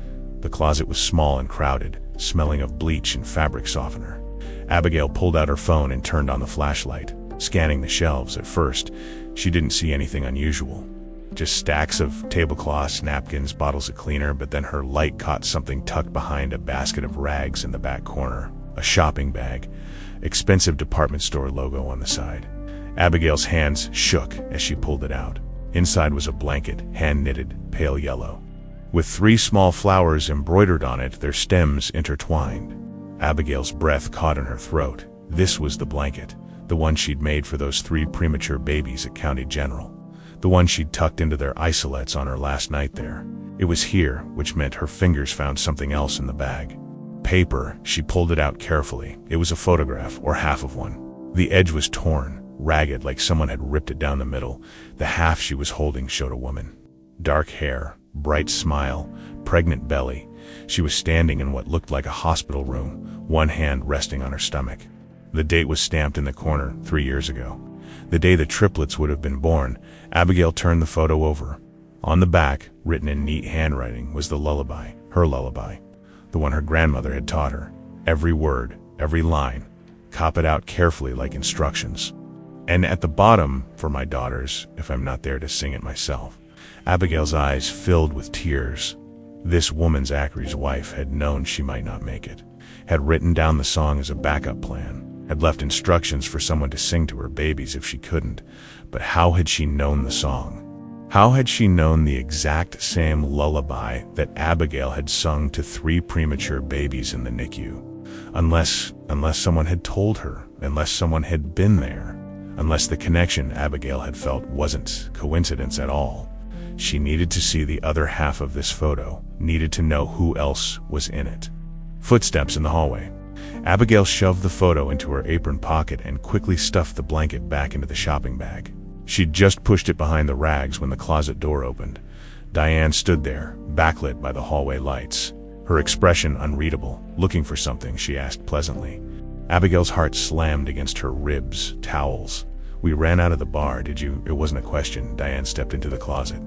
The closet was small and crowded, smelling of bleach and fabric softener. Abigail pulled out her phone and turned on the flashlight, scanning the shelves. At first, she didn't see anything unusual. Just stacks of tablecloths, napkins, bottles of cleaner, but then her light caught something tucked behind a basket of rags in the back corner. A shopping bag, expensive department store logo on the side. Abigail's hands shook as she pulled it out. Inside was a blanket, hand-knitted, pale yellow, with 3 small flowers embroidered on it, their stems intertwined. Abigail's breath caught in her throat. This was the blanket, the one she'd made for those 3 premature babies at County General, the one she'd tucked into their isolettes on her last night there. It was here, which meant her fingers found something else in the bag. Paper. She pulled it out carefully. It was a photograph, or half of one. The edge was torn, ragged, like someone had ripped it down the middle. The half she was holding showed a woman. Dark hair, bright smile, pregnant belly. She was standing in what looked like a hospital room, one hand resting on her stomach. The date was stamped in the corner, 3 years ago. The day the triplets would have been born. Abigail turned the photo over. On the back, written in neat handwriting, was the lullaby, her lullaby, the one her grandmother had taught her. Every word, every line, copied out carefully like instructions. And at the bottom, for my daughters, if I'm not there to sing it myself. Abigail's eyes filled with tears. This woman, Zachary's wife, had known she might not make it, had written down the song as a backup plan, had left instructions for someone to sing to her babies if she couldn't. But how had she known the song? How had she known the exact same lullaby that Abigail had sung to 3 premature babies in the NICU? Unless someone had told her, unless someone had been there, unless the connection Abigail had felt wasn't coincidence at all. She needed to see the other half of this photo, needed to know who else was in it. Footsteps in the hallway. Abigail shoved the photo into her apron pocket and quickly stuffed the blanket back into the shopping bag. She'd just pushed it behind the rags when the closet door opened. Diane stood there, backlit by the hallway lights, her expression unreadable. Looking for something, she asked pleasantly. Abigail's heart slammed against her ribs. Towels. We ran out of the bar, did you? It wasn't a question. Diane stepped into the closet.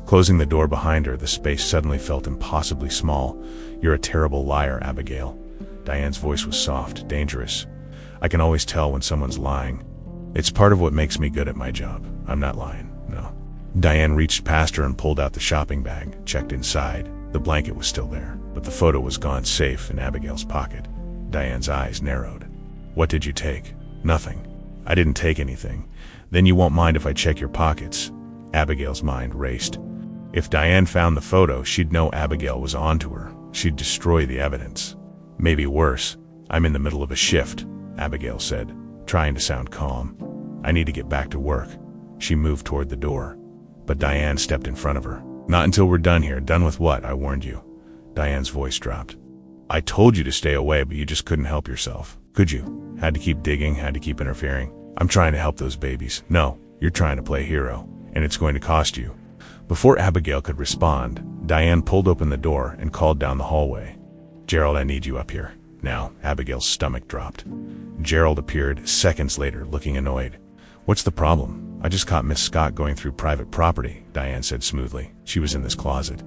Closing the door behind her, the space suddenly felt impossibly small. You're a terrible liar, Abigail. Diane's voice was soft, dangerous. I can always tell when someone's lying. It's part of what makes me good at my job. I'm not lying, no. Diane reached past her and pulled out the shopping bag, checked inside. The blanket was still there, but the photo was gone, safe in Abigail's pocket. Diane's eyes narrowed. What did you take? Nothing. I didn't take anything. Then you won't mind if I check your pockets. Abigail's mind raced. If Diane found the photo, she'd know Abigail was onto her. She'd destroy the evidence. Maybe worse. I'm in the middle of a shift, Abigail said, trying to sound calm. I need to get back to work. She moved toward the door, but Diane stepped in front of her. Not until we're done here. Done with what? I warned you. Diane's voice dropped. I told you to stay away, but you just couldn't help yourself. Could you? Had to keep digging, had to keep interfering. I'm trying to help those babies. No, you're trying to play hero, and it's going to cost you. Before Abigail could respond, Diane pulled open the door and called down the hallway. Gerald, I need you up here. Now. Abigail's stomach dropped. Gerald appeared seconds later, looking annoyed. What's the problem? I just caught Miss Scott going through private property, Diane said smoothly. She was in this closet,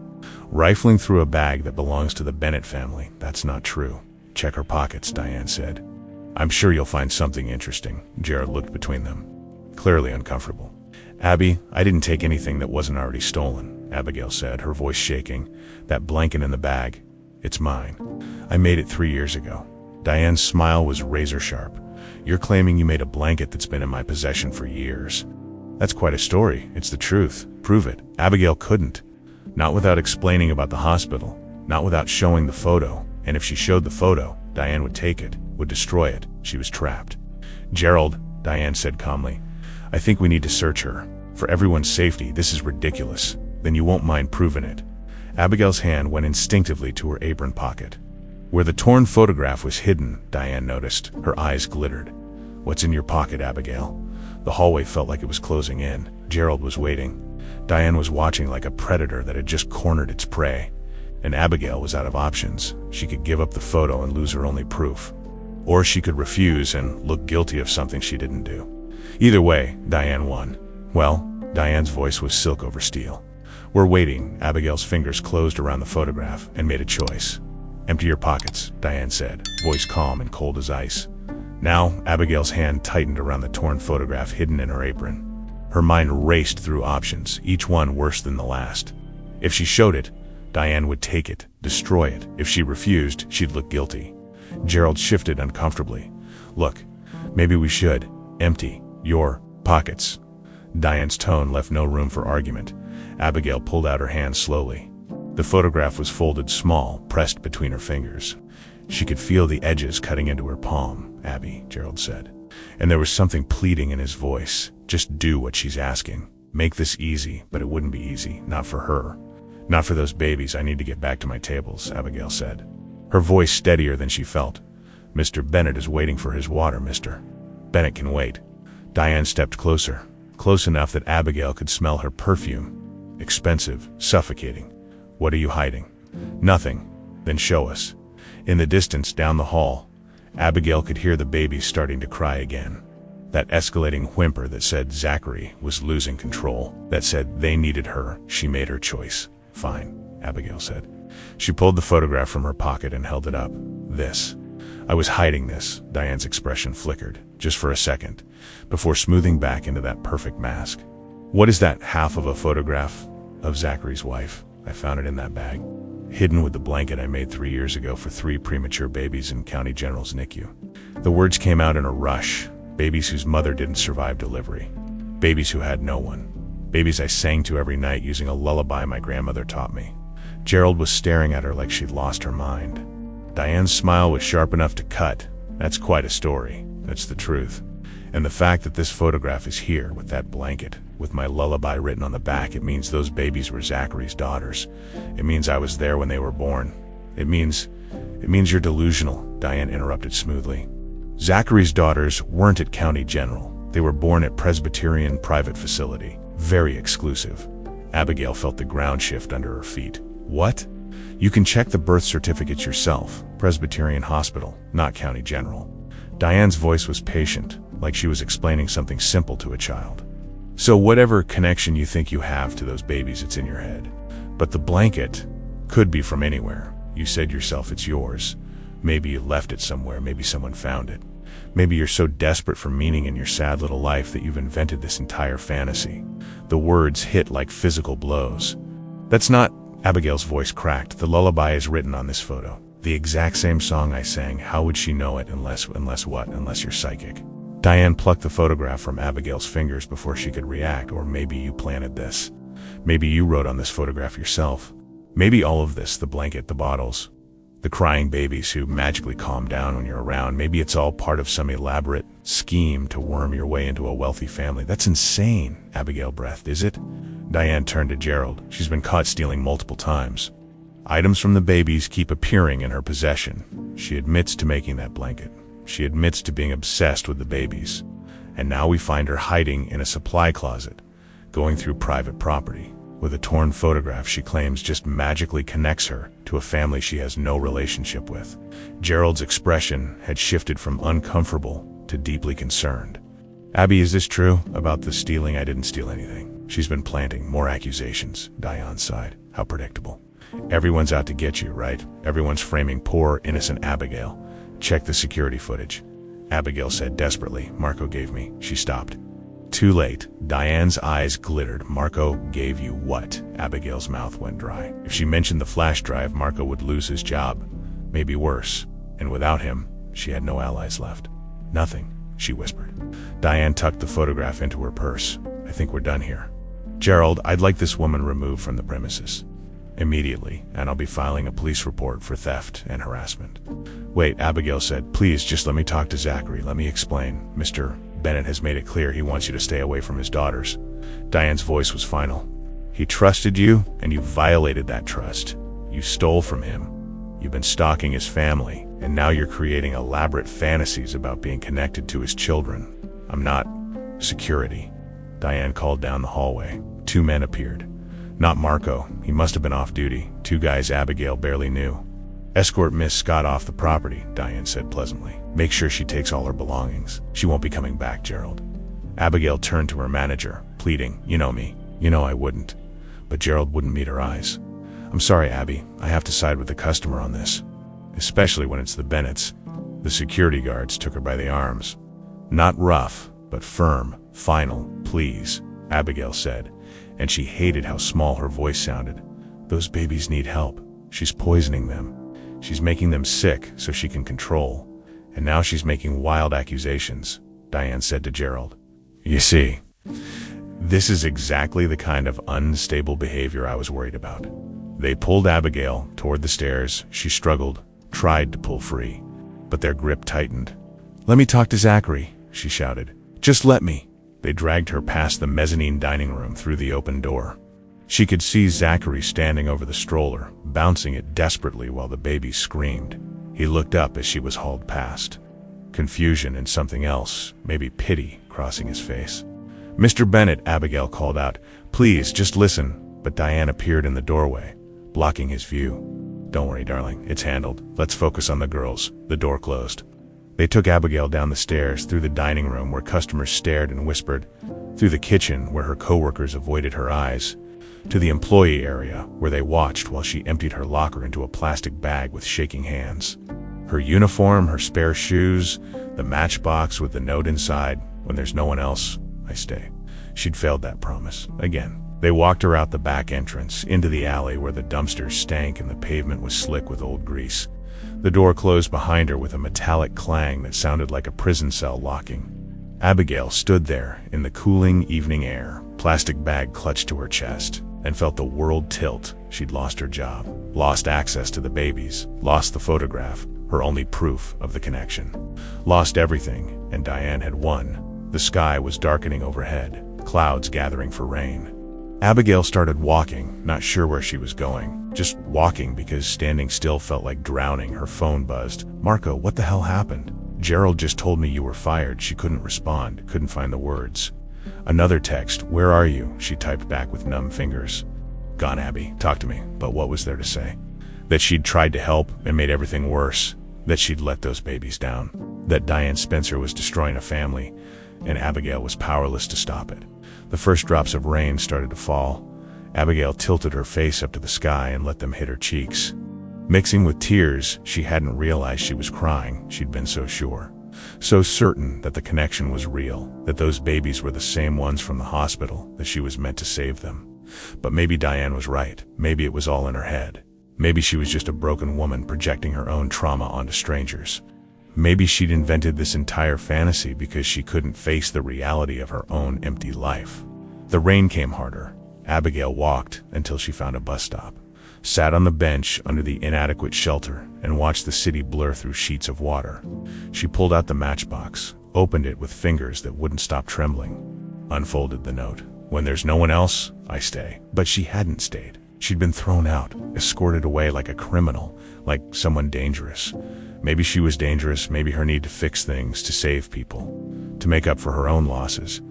rifling through a bag that belongs to the Bennett family. That's not true. Check her pockets, Diane said. I'm sure you'll find something interesting. Gerald looked between them, clearly uncomfortable. Abby, I didn't take anything that wasn't already stolen, Abigail said, her voice shaking. That blanket in the bag, it's mine. I made it 3 years ago. Diane's smile was razor sharp. You're claiming you made a blanket that's been in my possession for years. That's quite a story. It's the truth. Prove it. Abigail couldn't. Not without explaining about the hospital. Not without showing the photo. And if she showed the photo, Diane would take it, would destroy it. She was trapped. Gerald, Diane said calmly, I think we need to search her. For everyone's safety, this is ridiculous. Then you won't mind proving it. Abigail's hand went instinctively to her apron pocket. Where the torn photograph was hidden, Diane noticed. Her eyes glittered. What's in your pocket, Abigail? The hallway felt like it was closing in. Gerald was waiting. Diane was watching like a predator that had just cornered its prey. And Abigail was out of options. She could give up the photo and lose her only proof. Or she could refuse and look guilty of something she didn't do. Either way, Diane won. Well, Diane's voice was silk over steel. We're waiting. Abigail's fingers closed around the photograph and made a choice. Empty your pockets, Diane said, voice calm and cold as ice. Now, Abigail's hand tightened around the torn photograph hidden in her apron. Her mind raced through options, each one worse than the last. If she showed it, Diane would take it, destroy it. If she refused, she'd look guilty. Gerald shifted uncomfortably. Look, maybe we should empty your pockets. Diane's tone left no room for argument. Abigail pulled out her hand slowly. The photograph was folded small, pressed between her fingers. She could feel the edges cutting into her palm. "Abby," Gerald said. And there was something pleading in his voice. "Just do what she's asking. Make this easy," but it wouldn't be easy. Not for her. "Not for those babies. I need to get back to my tables," Abigail said, her voice steadier than she felt. "Mr. Bennett is waiting for his water, Mr. Bennett can wait." Diane stepped closer, close enough that Abigail could smell her perfume. Expensive, suffocating. "What are you hiding?" "Nothing." "Then show us." In the distance, down the hall, Abigail could hear the babies starting to cry again. That escalating whimper that said Zachary was losing control, that said they needed her. She made her choice. "Fine," Abigail said. She pulled the photograph from her pocket and held it up. "This. I was hiding this." Diane's expression flickered, just for a second, before smoothing back into that perfect mask. "What is that? Half of a photograph of Zachary's wife. I found it in that bag, hidden with the blanket I made 3 years ago for 3 premature babies in County General's NICU." The words came out in a rush. Babies whose mother didn't survive delivery. Babies who had no one. Babies I sang to every night using a lullaby my grandmother taught me. Gerald was staring at her like she'd lost her mind. Diane's smile was sharp enough to cut. "That's quite a story. That's the truth. And the fact that this photograph is here, with that blanket, with my lullaby written on the back, it means those babies were Zachary's daughters. It means I was there when they were born. It means you're delusional," Diane interrupted smoothly. "Zachary's daughters weren't at County General. They were born at Presbyterian private facility. Very exclusive." Abigail felt the ground shift under her feet. "What?" "You can check the birth certificates yourself. Presbyterian Hospital, not County General." Diane's voice was patient, like she was explaining something simple to a child. "So whatever connection you think you have to those babies, it's in your head. But the blanket could be from anywhere. You said yourself it's yours. Maybe you left it somewhere. Maybe someone found it. Maybe you're so desperate for meaning in your sad little life that you've invented this entire fantasy." The words hit like physical blows. "That's not..." Abigail's voice cracked. "The lullaby is written on this photo. The exact same song I sang. How would she know it unless what? Unless you're psychic." Diane plucked the photograph from Abigail's fingers before she could react. "Or maybe you planted this. Maybe you wrote on this photograph yourself. Maybe all of this, the blanket, the bottles, the crying babies who magically calm down when you're around, maybe it's all part of some elaborate scheme to worm your way into a wealthy family." "That's insane," Abigail breathed. "Is it?" Diane turned to Gerald. "She's been caught stealing multiple times. Items from the babies keep appearing in her possession. She admits to making that blanket. She admits to being obsessed with the babies. And now we find her hiding in a supply closet, going through private property, with a torn photograph she claims just magically connects her to a family she has no relationship with." Gerald's expression had shifted from uncomfortable to deeply concerned. "Abby, is this true about the stealing?" "I didn't steal anything. She's been planting more accusations." Diane sighed. "How predictable. Everyone's out to get you, right? Everyone's framing poor, innocent Abigail. Check the security footage." Abigail said desperately. "Marco gave me..." She stopped. Too late. Diane's eyes glittered. "Marco gave you what?" Abigail's mouth went dry. If she mentioned the flash drive, Marco would lose his job. Maybe worse. And without him, she had no allies left. "Nothing," she whispered. Diane tucked the photograph into her purse. "I think we're done here. Gerald, I'd like this woman removed from the premises. Immediately, and I'll be filing a police report for theft and harassment." "Wait," Abigail said. "Please, just let me talk to Zachary. Let me explain. Mr. Bennett has made it clear he wants you to stay away from his daughters." Diane's voice was final. "He trusted you, and you violated that trust. You stole from him. You've been stalking his family, and now you're creating elaborate fantasies about being connected to his children. I'm not..." "Security," Diane called down the hallway. 2 men appeared. Not Marco. He must have been off duty. 2 guys Abigail barely knew. "Escort Miss Scott off the property," Diane said pleasantly. "Make sure she takes all her belongings. She won't be coming back, Gerald." Abigail turned to her manager, pleading. "You know me. You know I wouldn't." But Gerald wouldn't meet her eyes. "I'm sorry, Abby. I have to side with the customer on this. Especially when it's the Bennetts." The security guards took her by the arms. "Not rough, but firm. Final, please," Abigail said. And she hated how small her voice sounded. "Those babies need help. She's poisoning them. She's making them sick so she can control. And now she's making wild accusations," Diane said to Gerald. "You see, this is exactly the kind of unstable behavior I was worried about." They pulled Abigail toward the stairs. She struggled, tried to pull free, but their grip tightened. "Let me talk to Zachary," she shouted. "Just let me." They dragged her past the mezzanine dining room through the open door. She could see Zachary standing over the stroller, bouncing it desperately while the baby screamed. He looked up as she was hauled past. Confusion and something else, maybe pity, crossing his face. "Mr. Bennett," Abigail called out. "Please, just listen." But Diane appeared in the doorway, blocking his view. "Don't worry, darling, it's handled. Let's focus on the girls." The door closed. They took Abigail down the stairs, through the dining room where customers stared and whispered, through the kitchen where her coworkers avoided her eyes, to the employee area where they watched while she emptied her locker into a plastic bag with shaking hands. Her uniform, her spare shoes, the matchbox with the note inside, "When there's no one else, I stay." She'd failed that promise again. They walked her out the back entrance, into the alley where the dumpsters stank and the pavement was slick with old grease. The door closed behind her with a metallic clang that sounded like a prison cell locking. Abigail stood there in the cooling evening air, plastic bag clutched to her chest, and felt the world tilt. She'd lost her job, lost access to the babies, lost the photograph, her only proof of the connection. Lost everything, and Diane had won. The sky was darkening overhead, clouds gathering for rain. Abigail started walking, not sure where she was going. Just walking because standing still felt like drowning. Her phone buzzed. "Marco, what the hell happened?" "Gerald just told me you were fired." She couldn't respond, couldn't find the words. Another text. "Where are you?" She typed back with numb fingers. "Gone, Abby. Talk to me." But what was there to say? That she'd tried to help and made everything worse. That she'd let those babies down. That Diane Spencer was destroying a family, and Abigail was powerless to stop it. The first drops of rain started to fall. Abigail tilted her face up to the sky and let them hit her cheeks. Mixing with tears, she hadn't realized she was crying. She'd been so sure. So certain that the connection was real, that those babies were the same ones from the hospital, that she was meant to save them. But maybe Diane was right. Maybe it was all in her head. Maybe she was just a broken woman projecting her own trauma onto strangers. Maybe she'd invented this entire fantasy because she couldn't face the reality of her own empty life. The rain came harder. Abigail walked until she found a bus stop, sat on the bench under the inadequate shelter, and watched the city blur through sheets of water. She pulled out the matchbox, opened it with fingers that wouldn't stop trembling, unfolded the note. "When there's no one else, I stay." But she hadn't stayed. She'd been thrown out, escorted away like a criminal, like someone dangerous. Maybe she was dangerous, maybe her need to fix things, to save people, to make up for her own losses.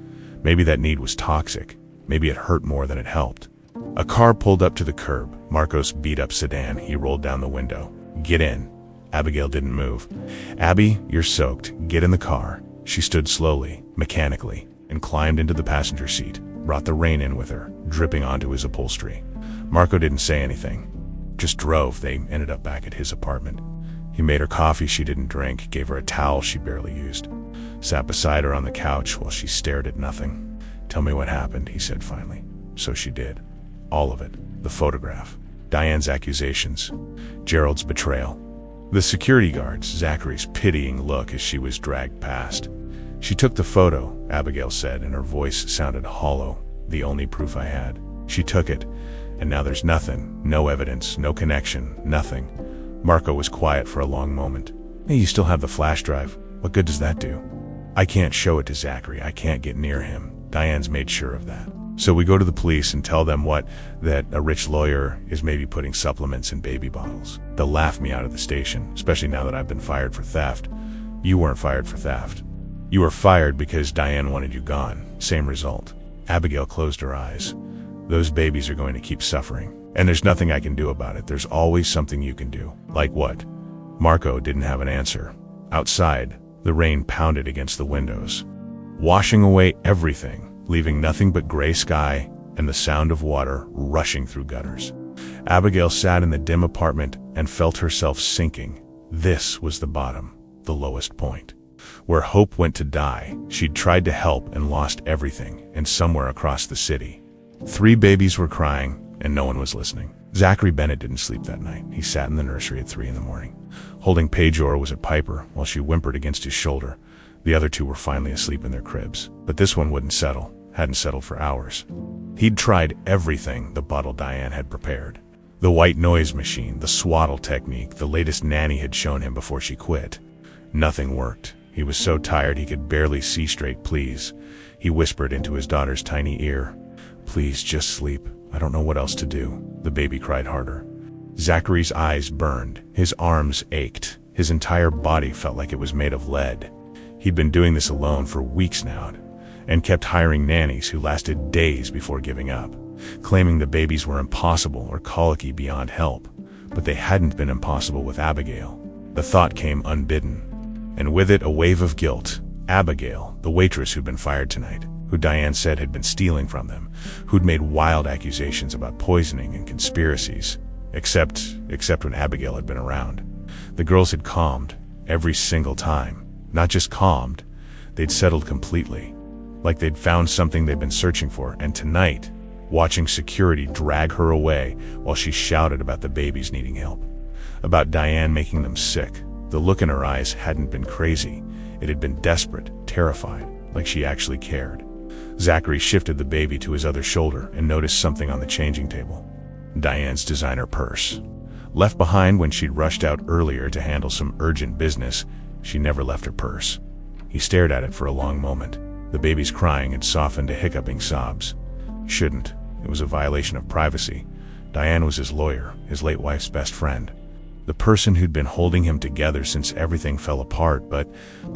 Maybe that need was toxic. Maybe it hurt more than it helped. A car pulled up to the curb, Marco's beat-up sedan. He rolled down the window. "Get in." Abigail didn't move. "Abby, you're soaked. Get in the car." She stood slowly, mechanically, and climbed into the passenger seat, brought the rain in with her, dripping onto his upholstery. Marco didn't say anything, just drove. They ended up back at his apartment. He made her coffee she didn't drink, gave her a towel she barely used, sat beside her on the couch while she stared at nothing. "Tell me what happened," he said finally. So she did. All of it. The photograph, Diane's accusations, Gerald's betrayal, the security guards, Zachary's pitying look as she was dragged past. "She took the photo," Abigail said, and her voice sounded hollow. "The only proof I had. She took it, and now there's nothing, no evidence, no connection, nothing." Marco was quiet for a long moment. "Hey, you still have the flash drive. What good does that do?" "I can't show it to Zachary. I can't get near him." Diane's made sure of that. "So we go to the police and tell them what? That a rich lawyer is maybe putting supplements in baby bottles. They'll laugh me out of the station, especially now that I've been fired for theft." "You weren't fired for theft. You were fired because Diane wanted you gone. Same result." Abigail closed her eyes. "Those babies are going to keep suffering. And there's nothing I can do about it. There's always something you can do." "Like what?" Marco didn't have an answer. Outside, the rain pounded against the windows, washing away everything, leaving nothing but gray sky and the sound of water rushing through gutters. Abigail sat in the dim apartment and felt herself sinking. This was the bottom, the lowest point, where hope went to die. She'd tried to help and lost everything, and somewhere across the city, 3 babies were crying, and no one was listening. Zachary Bennett didn't sleep that night. He sat in the nursery at 3 in the morning. Holding Pajor was at Piper while she whimpered against his shoulder. The other 2 were finally asleep in their cribs. But this one wouldn't settle, hadn't settled for hours. He'd tried everything the bottle Diane had prepared. The white noise machine, the swaddle technique, the latest nanny had shown him before she quit. Nothing worked. He was so tired he could barely see straight. "Please," he whispered into his daughter's tiny ear. "Please, just sleep. I don't know what else to do." The baby cried harder. Zachary's eyes burned. His arms ached. His entire body felt like it was made of lead. He'd been doing this alone for weeks now, and kept hiring nannies who lasted days before giving up, claiming the babies were impossible or colicky beyond help. But they hadn't been impossible with Abigail. The thought came unbidden, and with it a wave of guilt. Abigail, the waitress who'd been fired tonight, who Diane said had been stealing from them, who'd made wild accusations about poisoning and conspiracies, except when Abigail had been around. The girls had calmed every single time. Not just calmed, they'd settled completely, like they'd found something they'd been searching for. And tonight, watching security drag her away while she shouted about the babies needing help, about Diane making them sick, the look in her eyes hadn't been crazy. It had been desperate, terrified, like she actually cared. Zachary shifted the baby to his other shoulder and noticed something on the changing table. Diane's designer purse. Left behind when she'd rushed out earlier to handle some urgent business, she never left her purse. He stared at it for a long moment. The baby's crying had softened to hiccuping sobs. Shouldn't. It was a violation of privacy. Diane was his lawyer, his late wife's best friend, the person who'd been holding him together since everything fell apart. But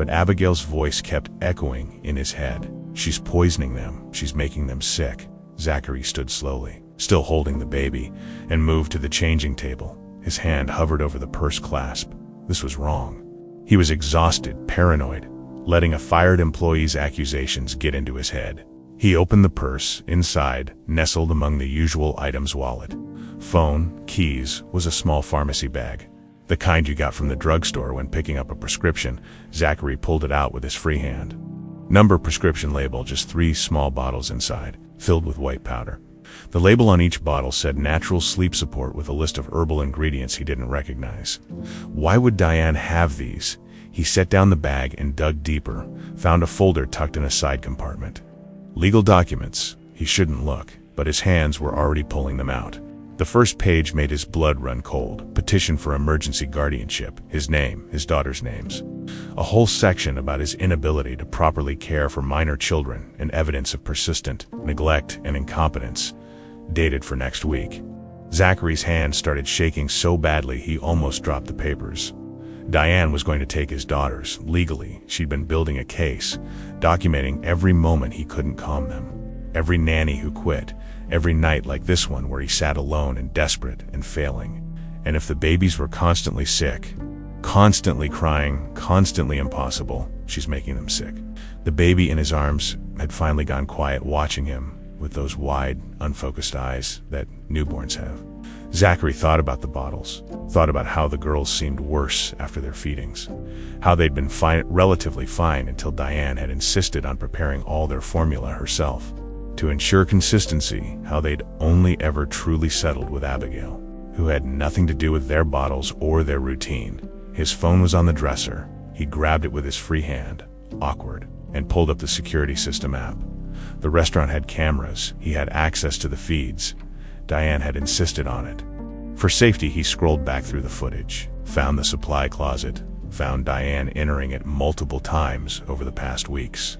Abigail's voice kept echoing in his head. "She's poisoning them. She's making them sick." Zachary stood slowly, still holding the baby, and moved to the changing table. His hand hovered over the purse clasp. This was wrong. He was exhausted, paranoid, letting a fired employee's accusations get into his head. He opened the purse. Inside, nestled among the usual items, wallet, phone, keys, was a small pharmacy bag. The kind you got from the drugstore when picking up a prescription. Zachary pulled it out with his free hand. Number prescription label, just 3 small bottles inside, filled with white powder. The label on each bottle said natural sleep support with a list of herbal ingredients he didn't recognize. Why would Diane have these? He set down the bag and dug deeper, found a folder tucked in a side compartment. Legal documents. He shouldn't look, but his hands were already pulling them out. The first page made his blood run cold. Petition for emergency guardianship, his name, his daughter's names. A whole section about his inability to properly care for minor children and evidence of persistent neglect and incompetence, dated for next week. Zachary's hand started shaking so badly he almost dropped the papers. Diane was going to take his daughters, legally. She'd been building a case, documenting every moment he couldn't calm them. Every nanny who quit, every night like this one where he sat alone and desperate and failing. And if the babies were constantly sick, constantly crying, constantly impossible, she's making them sick. The baby in his arms had finally gone quiet, watching him with those wide, unfocused eyes that newborns have. Zachary thought about the bottles, thought about how the girls seemed worse after their feedings, how they'd been relatively fine until Diane had insisted on preparing all their formula herself. To ensure consistency, how they'd only ever truly settled with Abigail, who had nothing to do with their bottles or their routine. His phone was on the dresser. He grabbed it with his free hand, awkward, and pulled up the security system app. The restaurant had cameras. He had access to the feeds. Diane had insisted on it. For safety, he scrolled back through the footage, found the supply closet, found Diane entering it multiple times over the past weeks,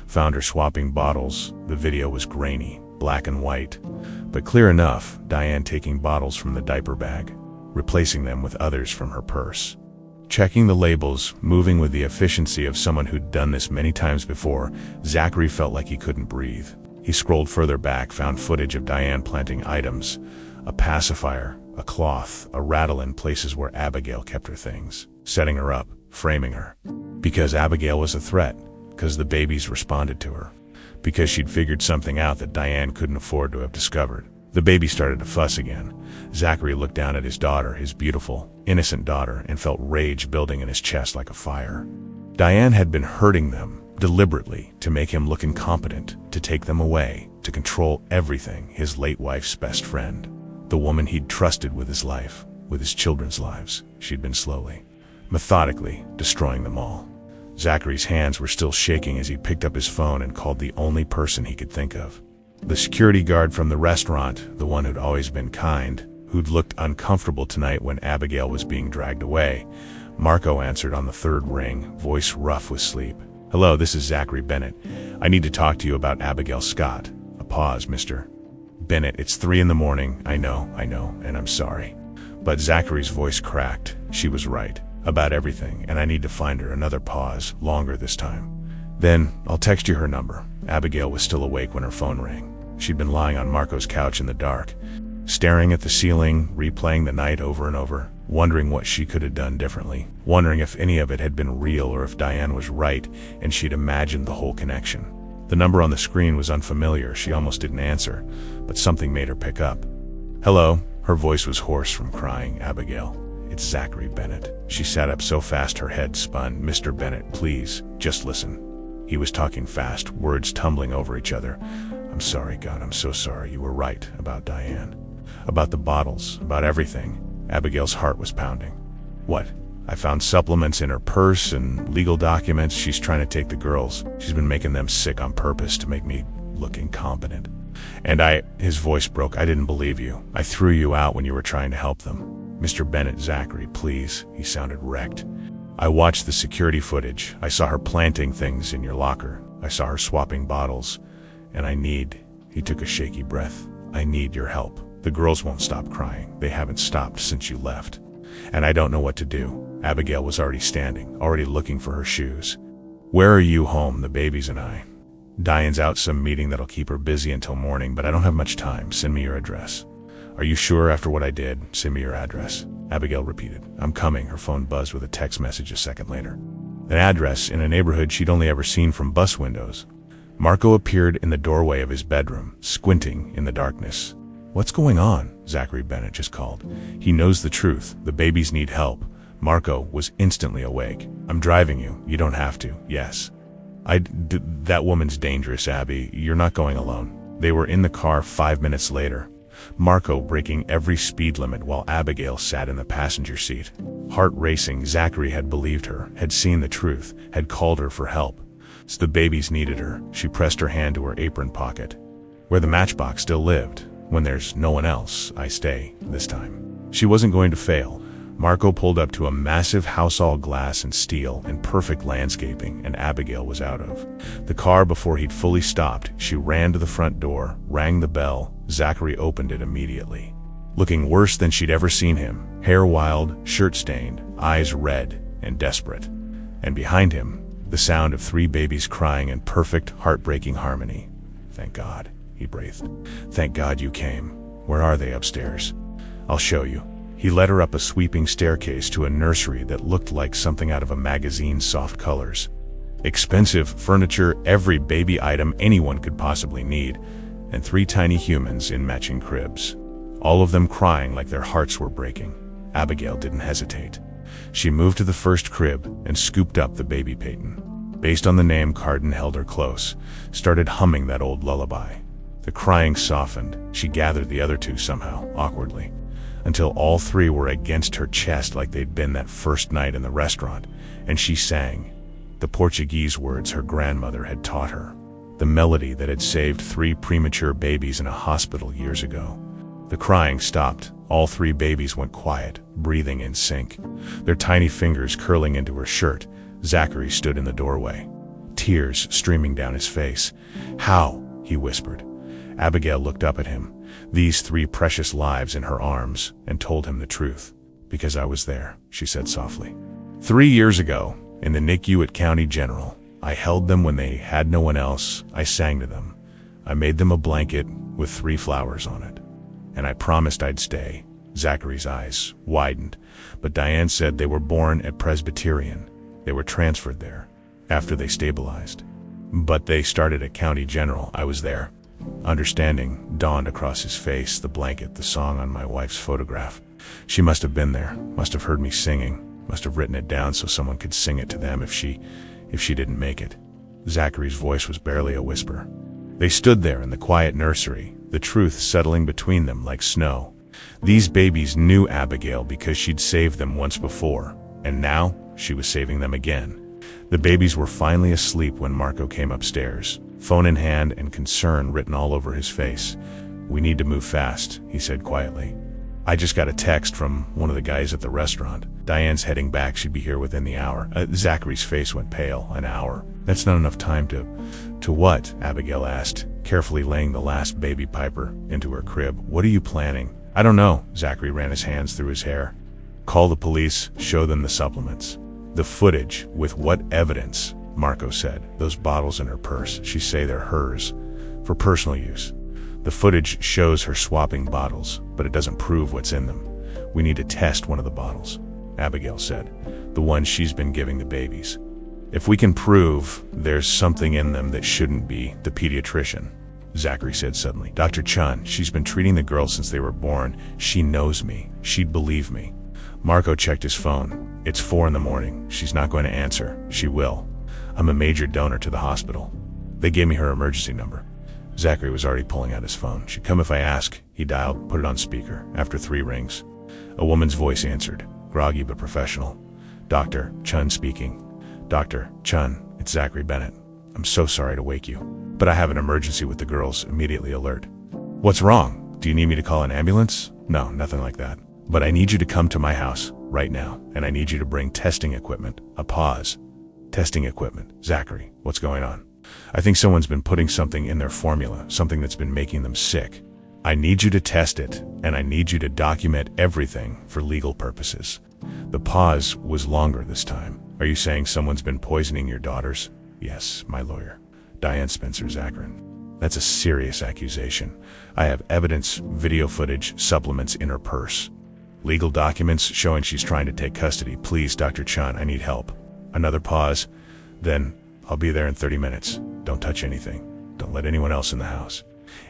found her swapping bottles. The video was grainy, black and white, but clear enough. Diane taking bottles from the diaper bag, replacing them with others from her purse. Checking the labels, moving with the efficiency of someone who'd done this many times before. Zachary felt like he couldn't breathe. He scrolled further back, found footage of Diane planting items, a pacifier, a cloth, a rattle in places where Abigail kept her things, setting her up, framing her. Because Abigail was a threat, because the babies responded to her, because she'd figured something out that Diane couldn't afford to have discovered. The baby started to fuss again. Zachary looked down at his daughter, his beautiful, innocent daughter, and felt rage building in his chest like a fire. Diane had been hurting them, deliberately, to make him look incompetent, to take them away, to control everything. His late wife's best friend, the woman he'd trusted with his life, with his children's lives. She'd been slowly, methodically, destroying them all. Zachary's hands were still shaking as he picked up his phone and called the only person he could think of. The security guard from the restaurant, the one who'd always been kind, who'd looked uncomfortable tonight when Abigail was being dragged away. Marco answered on the third ring, voice rough with sleep. "Hello, this is Zachary Bennett. I need to talk to you about Abigail Scott." A pause. "Mr. Bennett, it's 3 a.m. I know, and I'm sorry." But Zachary's voice cracked. "She was right about everything, and I need to find her." Another pause, longer this time. "Then I'll text you her number." Abigail was still awake when her phone rang. She'd been lying on Marco's couch in the dark, staring at the ceiling, replaying the night over and over, wondering what she could have done differently, wondering if any of it had been real or if Diane was right and she'd imagined the whole connection. The number on the screen was unfamiliar. She almost didn't answer, but something made her pick up. "Hello." Her voice was hoarse from crying. "Abigail, it's Zachary Bennett." She sat up so fast her head spun. "Mr. Bennett, please, just listen." He was talking fast, words tumbling over each other. "I'm sorry, God, I'm so sorry. You were right about Diane. About the bottles, about everything." Abigail's heart was pounding. "What?" "I found supplements in her purse and legal documents. She's trying to take the girls. She's been making them sick on purpose to make me look incompetent. And his voice broke. "I didn't believe you. I threw you out when you were trying to help them." "Mr. Bennett, Zachary, please." He sounded wrecked. "I watched the security footage. I saw her planting things in your locker. I saw her swapping bottles. And I need," he took a shaky breath, "I need your help. The girls won't stop crying. They haven't stopped since you left. And I don't know what to do." Abigail was already standing, already looking for her shoes. "Where are you home, the babies and I?" "Diane's out some meeting that'll keep her busy until morning, but I don't have much time. Send me your address." "Are you sure after what I did? Send me your address." Abigail repeated. "I'm coming." Her phone buzzed with a text message a second later. An address in a neighborhood she'd only ever seen from bus windows. Marco appeared in the doorway of his bedroom, squinting in the darkness. "What's going on?" Zachary Bennett just called. "He knows the truth. The babies need help." Marco was instantly awake. "I'm driving you. You don't have to." "Yes." That woman's dangerous, Abby. You're not going alone." They were in the car 5 minutes later, Marco breaking every speed limit while Abigail sat in the passenger seat. Heart racing, Zachary had believed her, had seen the truth, had called her for help. So the babies needed her. She pressed her hand to her apron pocket, where the matchbox still lived. "When there's no one else, I stay, this time." She wasn't going to fail. Marco pulled up to a massive house, all glass and steel and perfect landscaping, and Abigail was out of the car before he'd fully stopped. She ran to the front door, rang the bell. Zachary opened it immediately, looking worse than she'd ever seen him, hair wild, shirt stained, eyes red and desperate. And behind him, the sound of 3 babies crying in perfect, heartbreaking harmony. "Thank God," he breathed. "Thank God you came. Where are they?" "Upstairs. I'll show you." He led her up a sweeping staircase to a nursery that looked like something out of a magazine. Soft colors, expensive furniture, every baby item anyone could possibly need, and 3 tiny humans in matching cribs, all of them crying like their hearts were breaking. Abigail didn't hesitate. She moved to the first crib and scooped up the baby Peyton. Based on the name, Carden held her close, started humming that old lullaby. The crying softened. She gathered the other 2 somehow, awkwardly, until all 3 were against her chest like they'd been that first night in the restaurant, and she sang the Portuguese words her grandmother had taught her, the melody that had saved 3 premature babies in a hospital years ago. The crying stopped. All 3 babies went quiet, breathing in sync, their tiny fingers curling into her shirt. Zachary stood in the doorway, tears streaming down his face. "How?" he whispered. Abigail looked up at him, these 3 precious lives in her arms, and told him the truth. "Because I was there," she said softly. 3 years ago, in the NICU at County General, I held them when they had no one else. I sang to them. I made them a blanket with 3 flowers on it. And I promised I'd stay." Zachary's eyes widened, but Diane said they were born at Presbyterian. They were transferred there after they stabilized. "But they started at County General." I was there. Understanding dawned across his face. "The blanket, the song on my wife's photograph. She must have been there, must have heard me singing, must have written it down so someone could sing it to them if she didn't make it." Zachary's voice was barely a whisper. They stood there in the quiet nursery, the truth settling between them like snow. These babies knew Abigail because she'd saved them once before, and now she was saving them again. The babies were finally asleep when Marco came upstairs, phone in hand and concern written all over his face. "We need to move fast," he said quietly. I just got a text from one of the guys at the restaurant. Diane's heading back. She'd be here within the hour. Zachary's face went pale. An hour. That's not enough time to what? Abigail asked, carefully laying the last baby Piper into her crib. What are you planning? I don't know. Zachary ran his hands through his hair. Call the police. Show them the supplements. The footage. With what evidence? Marco said. Those bottles in her purse. She say they're hers. For personal use. The footage shows her swapping bottles, but it doesn't prove what's in them. We need to test one of the bottles, Abigail said. The one she's been giving the babies. If we can prove there's something in them that shouldn't be, the pediatrician, Zachary said suddenly. Dr. Chun, she's been treating the girls since they were born. She knows me. She'd believe me. Marco checked his phone. It's 4 a.m. She's not going to answer. She will. I'm a major donor to the hospital. They gave me her emergency number. Zachary was already pulling out his phone. She'd come if I ask. He dialed, put it on speaker. After 3 rings, a woman's voice answered, groggy but professional. Dr. Chun speaking. Dr. Chun, it's Zachary Bennett. I'm so sorry to wake you, but I have an emergency with the girls. Immediately alert. What's wrong? Do you need me to call an ambulance? No, nothing like that. But I need you to come to my house right now, and I need you to bring testing equipment. A pause. Testing equipment. Zachary, what's going on? I think someone's been putting something in their formula, something that's been making them sick. I need you to test it, and I need you to document everything for legal purposes. The pause was longer this time. Are you saying someone's been poisoning your daughters? Yes, my lawyer. Diane Spencer Zachary. That's a serious accusation. I have evidence, video footage, supplements in her purse. Legal documents showing she's trying to take custody. Please, Dr. Chun, I need help. Another pause. Then, I'll be there in 30 minutes. Don't touch anything. Don't let anyone else in the house.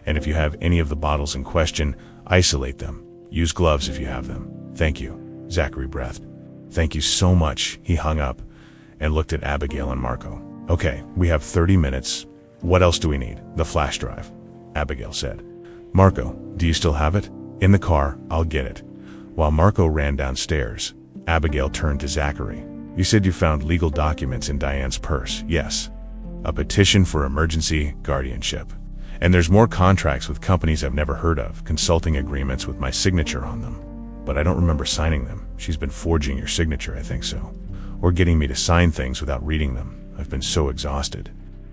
And if you have any of the bottles in question, isolate them. Use gloves if you have them. Thank you. Zachary breathed. Thank you so much. He hung up and looked at Abigail and Marco. Okay, we have 30 minutes. What else do we need? The flash drive, Abigail said. Marco, do you still have it? In the car, I'll get it. While Marco ran downstairs, Abigail turned to Zachary. You said you found legal documents in Diane's purse. Yes. A petition for emergency guardianship. And there's more contracts with companies I've never heard of, consulting agreements with my signature on them. But I don't remember signing them. She's been forging your signature, I think so. Or getting me to sign things without reading them. I've been so exhausted.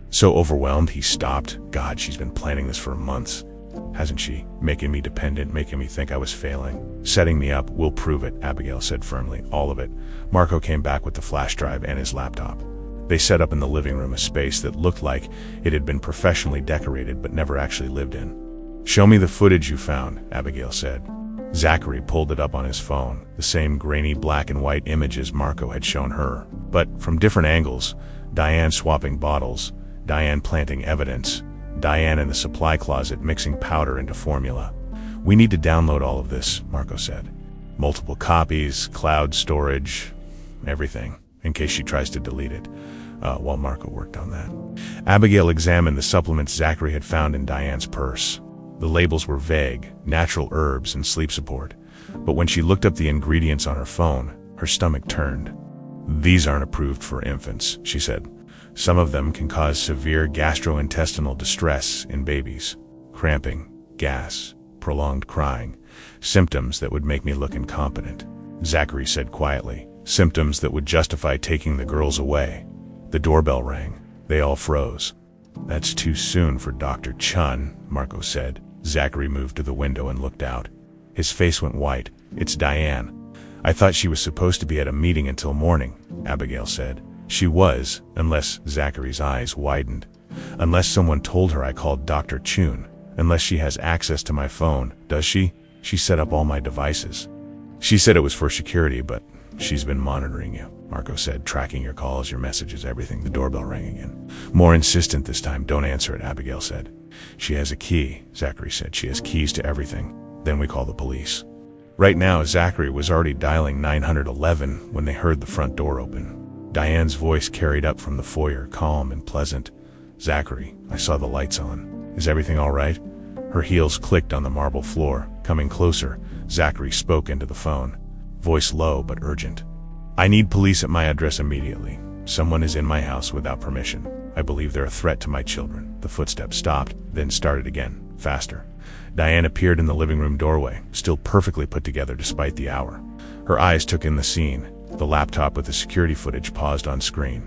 So overwhelmed, he stopped. God, she's been planning this for months. Hasn't she? Making me dependent, making me think I was failing. Setting me up. We'll prove it, Abigail said firmly. All of it. Marco came back with the flash drive and his laptop. They set up in the living room a space that looked like it had been professionally decorated but never actually lived in. Show me the footage you found, Abigail said. Zachary pulled it up on his phone, the same grainy black and white images Marco had shown her, but from different angles. Diane swapping bottles, Diane planting evidence, Diane in the supply closet mixing powder into formula. We need to download all of this, Marco said. Multiple copies, cloud storage, everything, in case she tries to delete it, while Marco worked on that. Abigail examined the supplements Zachary had found in Diane's purse. The labels were vague, natural herbs and sleep support. But when she looked up the ingredients on her phone, her stomach turned. These aren't approved for infants, she said. Some of them can cause severe gastrointestinal distress in babies. Cramping, gas, prolonged crying. Symptoms that would make me look incompetent, Zachary said quietly. Symptoms that would justify taking the girls away. The doorbell rang. They all froze. That's too soon for Dr. Chun, Marco said. Zachary moved to the window and looked out. His face went white. It's Diane. I thought she was supposed to be at a meeting until morning, Abigail said. She was, unless Zachary's eyes widened. Unless someone told her I called Dr. Chun. Unless she has access to my phone. Does she? She set up all my devices. She said it was for security, but she's been monitoring you, Marco said, tracking your calls, your messages, everything. The doorbell rang again. More insistent this time. Don't answer it, Abigail said. She has a key, Zachary said. She has keys to everything. Then we call the police. Right now, Zachary was already dialing 911 when they heard the front door open. Diane's voice carried up from the foyer, calm and pleasant. Zachary, I saw the lights on. Is everything all right? Her heels clicked on the marble floor. Coming closer, Zachary spoke into the phone, voice low but urgent. I need police at my address immediately. Someone is in my house without permission. I believe they're a threat to my children. The footsteps stopped, then started again. faster. Diane appeared in the living room doorway, still perfectly put together despite the hour. Her eyes took in the scene. The laptop with the security footage paused on screen.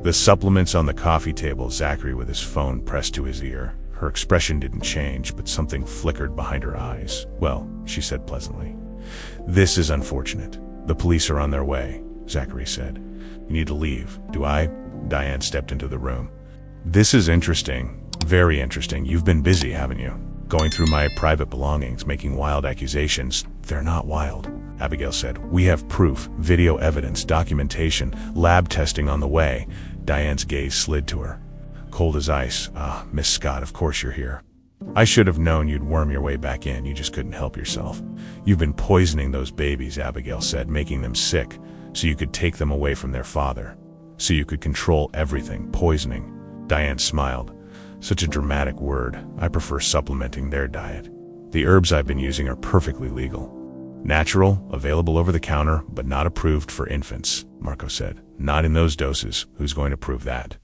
The supplements on the coffee table, Zachary with his phone pressed to his ear. Her expression didn't change, but something flickered behind her eyes. "Well," she said pleasantly. "This is unfortunate. The police are on their way," Zachary said. "You need to leave." "Do I?" Diane stepped into the room. "This is interesting. Very interesting. You've been busy, haven't you? Going through my private belongings, making wild accusations." "They're not wild," Abigail said. "We have proof, video evidence, documentation, lab testing on the way." Diane's gaze slid to her. Cold as ice. "Ah, Miss Scott, of course you're here. I should have known you'd worm your way back in. You just couldn't help yourself. You've been poisoning those babies," Abigail said, "making them sick, so you could take them away from their father. So you could control everything. Poisoning." Diane smiled. "Such a dramatic word. I prefer supplementing their diet. The herbs I've been using are perfectly legal. Natural, available over the counter, but not approved for infants," Marco said. "Not in those doses. Who's going to prove that?"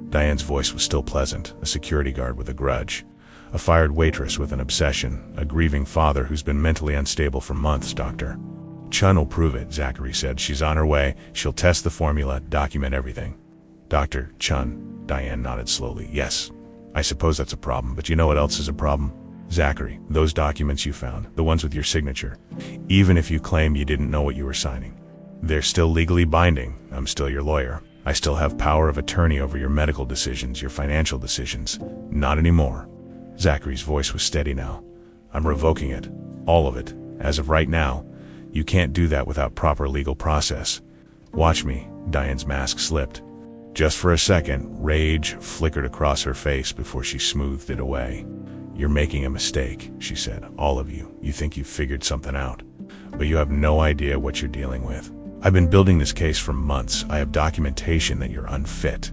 Diane's voice was still pleasant, a security guard with a grudge, a fired waitress with an obsession, a grieving father who's been mentally unstable for months, Doctor. "Chun will prove it," Zachary said. "She's on her way. She'll test the formula, document everything." "Dr. Chun," Diane nodded slowly. "Yes, I suppose that's a problem, but you know what else is a problem? Zachary, those documents you found, the ones with your signature, even if you claim you didn't know what you were signing, they're still legally binding. I'm still your lawyer. I still have power of attorney over your medical decisions, your financial decisions. Not anymore." Zachary's voice was steady now. "I'm revoking it. All of it. As of right now. You can't do that without proper legal process. Watch me." Diane's mask slipped. Just for a second, rage flickered across her face before she smoothed it away. "You're making a mistake," she said. "All of you. You think you've figured something out, but you have no idea what you're dealing with. I've been building this case for months. I have documentation that you're unfit,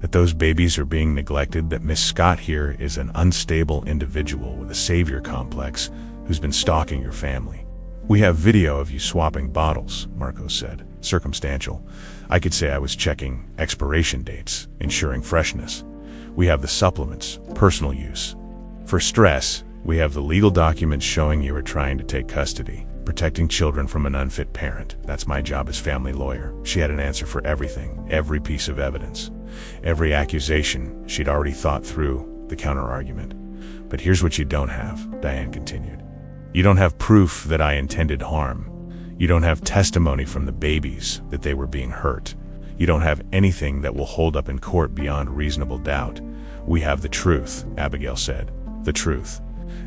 that those babies are being neglected, that Miss Scott here is an unstable individual with a savior complex who's been stalking your family. We have video of you swapping bottles," Marco said. "Circumstantial. I could say I was checking expiration dates, ensuring freshness. We have the supplements, personal use. For stress, we have the legal documents showing you were trying to take custody, protecting children from an unfit parent. That's my job as family lawyer." She had an answer for everything, every piece of evidence, every accusation. She'd already thought through the counter-argument. "But here's what you don't have," Diane continued. "You don't have proof that I intended harm. You don't have testimony from the babies that they were being hurt. You don't have anything that will hold up in court beyond reasonable doubt. We have the truth," Abigail said. "The truth."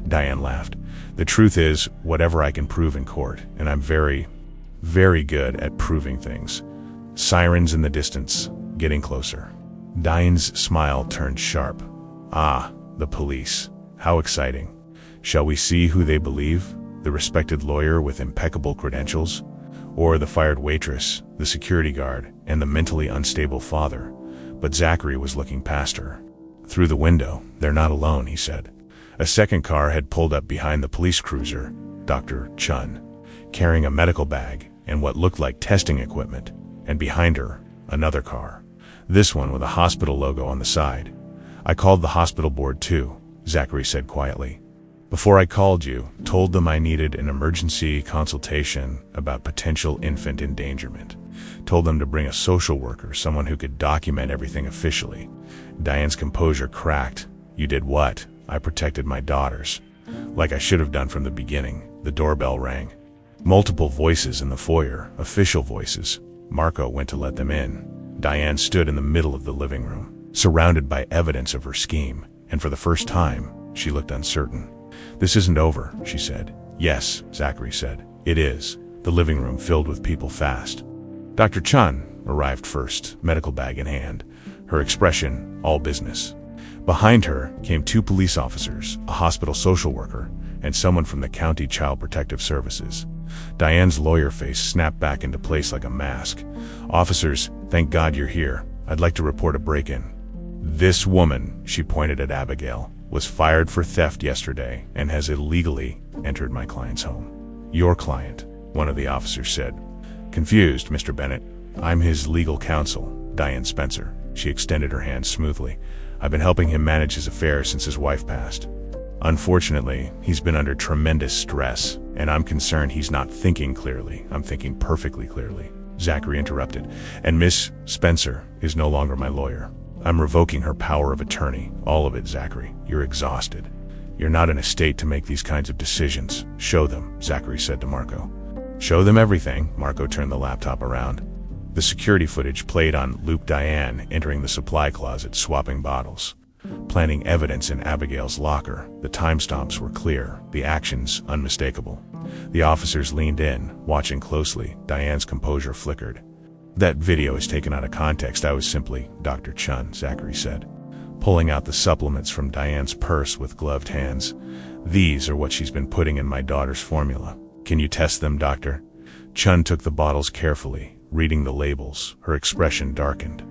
Diane laughed. "The truth is whatever I can prove in court, and I'm very, very good at proving things." Sirens in the distance, getting closer. Diane's smile turned sharp. "Ah, the police. How exciting. Shall we see who they believe? The respected lawyer with impeccable credentials? Or the fired waitress, the security guard, and the mentally unstable father?" But Zachary was looking past her. Through the window. "They're not alone," he said. A second car had pulled up behind the police cruiser, Dr. Chun, carrying a medical bag and what looked like testing equipment, and behind her, another car. This one with a hospital logo on the side. "I called the hospital board too," Zachary said quietly. "Before I called you, told them I needed an emergency consultation about potential infant endangerment. Told them to bring a social worker, someone who could document everything officially." Diane's composure cracked. "You did what?" "I protected my daughters. Like I should have done from the beginning." The doorbell rang. Multiple voices in the foyer, official voices. Marco went to let them in. Diane stood in the middle of the living room, surrounded by evidence of her scheme, and for the first time, she looked uncertain. "This isn't over," she said. "Yes," Zachary said. "It is." The living room filled with people fast. Dr. Chun arrived first, medical bag in hand, her expression all business. Behind her came two police officers, a hospital social worker, and someone from the County Child Protective Services. Diane's lawyer face snapped back into place like a mask. "Officers, thank God you're here. I'd like to report a break-in. This woman," she pointed at Abigail, "was fired for theft yesterday and has illegally entered my client's home." "Your client," one of the officers said. "Confused, Mr. Bennett. I'm his legal counsel, Diane Spencer." She extended her hand smoothly. "I've been helping him manage his affairs since his wife passed." Unfortunately, he's been under tremendous stress, and I'm concerned he's not thinking clearly. I'm thinking perfectly clearly, Zachary interrupted. And Miss Spencer is no longer my lawyer. I'm revoking her power of attorney. All of it, Zachary. You're exhausted. You're not in a state to make these kinds of decisions. Show them, Zachary said to Marco. Show them everything. Marco turned the laptop around. The security footage played on loop. Diane entering the supply closet, swapping bottles, planting evidence in Abigail's locker. The timestamps were clear, the actions unmistakable. The officers leaned in, watching closely. Diane's composure flickered. That video is taken out of context. I was simply Dr. Chun, Zachary said, pulling out the supplements from Diane's purse with gloved hands. These are what she's been putting in my daughter's formula. Can you test them, doctor? Chun took the bottles carefully, reading the labels. Her expression darkened.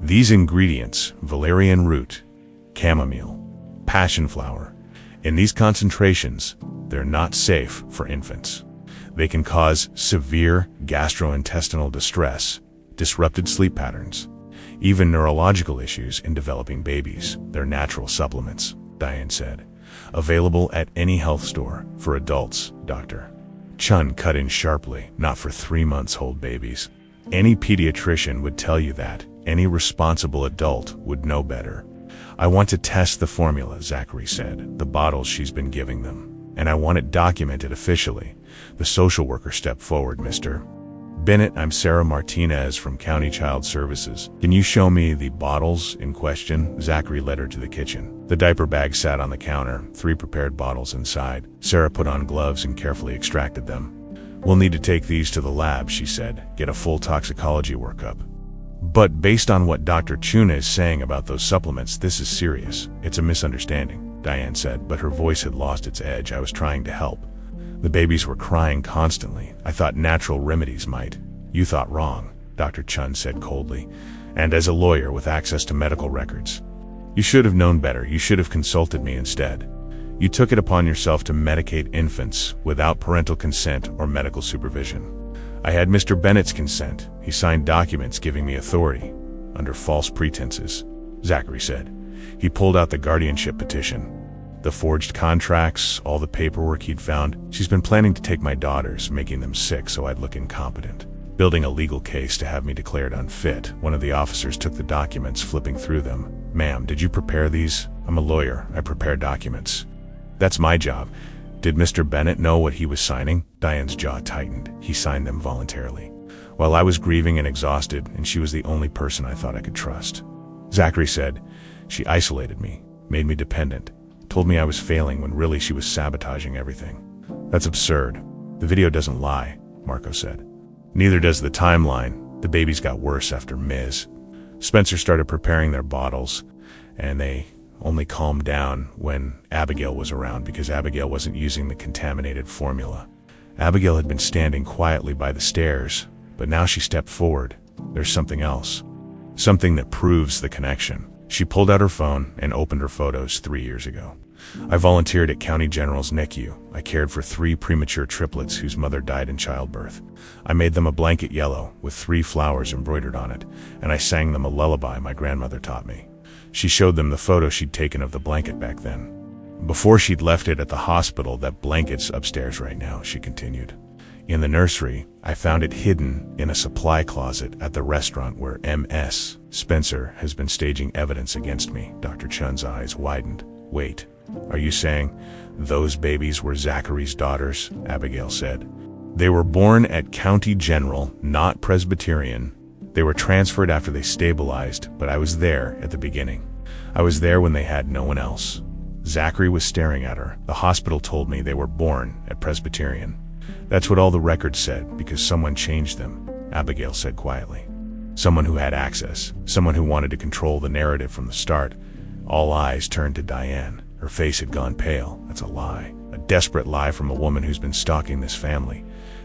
These ingredients, valerian root, chamomile, passion flower, in these concentrations, they're not safe for infants. They can cause severe gastrointestinal distress, disrupted sleep patterns, even neurological issues in developing babies. They're natural supplements, Diane said. Available at any health store for adults, doctor. Chun cut in sharply. Not for 3-month-old babies. Any pediatrician would tell you that. Any responsible adult would know better. I want to test the formula, Zachary said, the bottles she's been giving them. And I want it documented officially. The social worker stepped forward. Mr. Bennett, I'm Sarah Martinez from County Child Services. Can you show me the bottles in question? Zachary led her to the kitchen. The diaper bag sat on the counter, 3 prepared bottles inside. Sarah put on gloves and carefully extracted them. We'll need to take these to the lab, she said. Get a full toxicology workup. But based on what Dr. Chun is saying about those supplements, this is serious. It's a misunderstanding, Diane said, but her voice had lost its edge. I was trying to help. The babies were crying constantly. I thought natural remedies might. You thought wrong, Dr. Chun said coldly. And as a lawyer with access to medical records, you should have known better. You should have consulted me instead. You took it upon yourself to medicate infants without parental consent or medical supervision. I had Mr. Bennett's consent. He signed documents giving me authority under false pretenses, Zachary said. He pulled out the guardianship petition, the forged contracts, all the paperwork he'd found. She's been planning to take my daughters, making them sick so I'd look incompetent, building a legal case to have me declared unfit. One of the officers took the documents, flipping through them. Ma'am, did you prepare these? I'm a lawyer. I prepare documents. That's my job. Did Mr. Bennett know what he was signing? Diane's jaw tightened. He signed them voluntarily. While I was grieving and exhausted, and she was the only person I thought I could trust. Zachary said, she isolated me, made me dependent, told me I was failing when really she was sabotaging everything. That's absurd. The video doesn't lie, Marco said. Neither does the timeline. The babies got worse after Ms. Spencer started preparing their bottles, and they only calmed down when Abigail was around because Abigail wasn't using the contaminated formula. Abigail had been standing quietly by the stairs, but now she stepped forward. There's something else. Something that proves the connection. She pulled out her phone and opened her photos 3 years ago. I volunteered at County General's NICU. I cared for 3 premature triplets whose mother died in childbirth. I made them a blanket yellow with 3 flowers embroidered on it, and I sang them a lullaby my grandmother taught me. She showed them the photo she'd taken of the blanket back then. Before she'd left it at the hospital. That blanket's upstairs right now, she continued. In the nursery, I found it hidden in a supply closet at the restaurant where Ms. Spencer has been staging evidence against me. Dr. Chun's eyes widened. Wait, are you saying those babies were Zachary's daughters? Abigail said. They were born at County General, not Presbyterian. They were transferred after they stabilized, but I was there at the beginning. I was there when they had no one else. Zachary was staring at her. The hospital told me they were born at Presbyterian. That's what all the records said, because someone changed them, Abigail said quietly. Someone who had access, someone who wanted to control the narrative from the start. All eyes turned to Diane. Her face had gone pale. That's a lie. A desperate lie from a woman who's been stalking this family.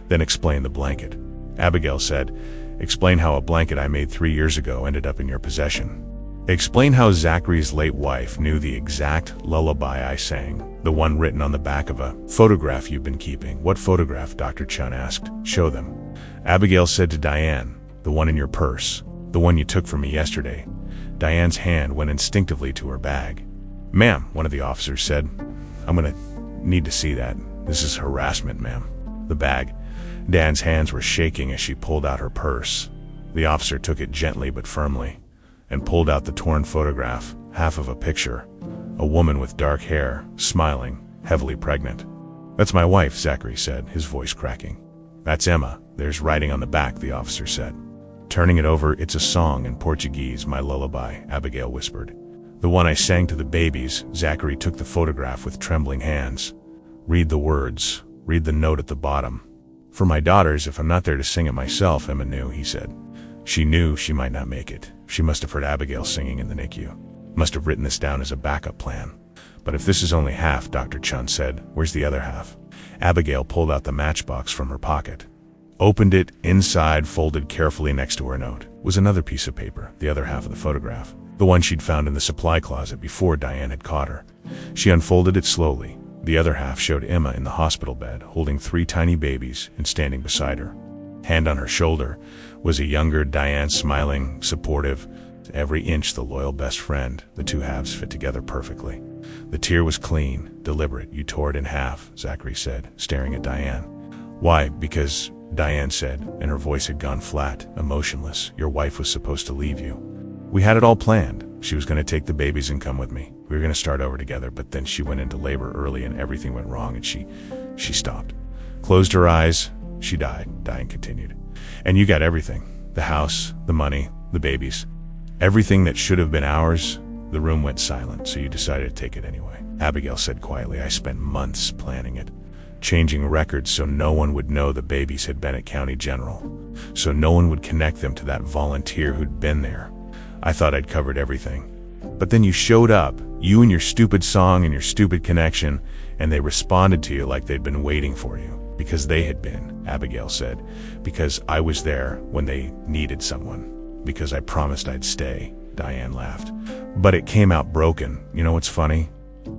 Then explain the blanket. Abigail said, explain how a blanket I made 3 years ago ended up in your possession. Explain how Zachary's late wife knew the exact lullaby I sang, the one written on the back of a photograph you've been keeping. What photograph? Dr. Chun asked. Show them. Abigail said to Diane, the one in your purse, the one you took from me yesterday. Diane's hand went instinctively to her bag. Ma'am, one of the officers said. I'm gonna need to see that. This is harassment, ma'am. The bag. Dan's hands were shaking as she pulled out her purse. The officer took it gently but firmly and pulled out the torn photograph, half of a picture. A woman with dark hair, smiling, heavily pregnant. "That's my wife," Zachary said, his voice cracking. "That's Emma. There's writing on the back," the officer said. Turning it over, "It's a song in Portuguese, my lullaby," Abigail whispered. "The one I sang to the babies." Zachary took the photograph with trembling hands. "Read the words. Read the note at the bottom." "For my daughters, if I'm not there to sing it myself," Emma knew, he said. She knew she might not make it. She must have heard Abigail singing in the NICU. Must have written this down as a backup plan. "But if this is only half," Dr. Chun said, "where's the other half?" Abigail pulled out the matchbox from her pocket. Opened it. Inside, folded carefully next to her note, was another piece of paper, the other half of the photograph, the one she'd found in the supply closet before Diane had caught her. She unfolded it slowly. The other half showed Emma in the hospital bed, holding 3 tiny babies and standing beside her. Hand on her shoulder was a younger Diane, smiling, supportive, every inch the loyal best friend. The two halves fit together perfectly. The tear was clean, deliberate. "You tore it in half," Zachary said, staring at Diane. "Why?" "Because," Diane said, and her voice had gone flat, emotionless. "Your wife was supposed to leave you. We had it all planned. She was going to take the babies and come with me. We were going to start over together, but then she went into labor early and everything went wrong and she stopped. Closed her eyes. She died," Diane continued. "And you got everything. The house, the money, the babies. Everything that should have been ours." The room went silent, "So you decided to take it anyway," Abigail said quietly. "I spent months planning it. Changing records so no one would know the babies had been at County General. So no one would connect them to that volunteer who'd been there. I thought I'd covered everything. But then you showed up, you and your stupid song and your stupid connection, and they responded to you like they'd been waiting for you. Because they had been," Abigail said. "Because I was there when they needed someone. Because I promised I'd stay," Diane laughed. "But it came out broken. You know what's funny?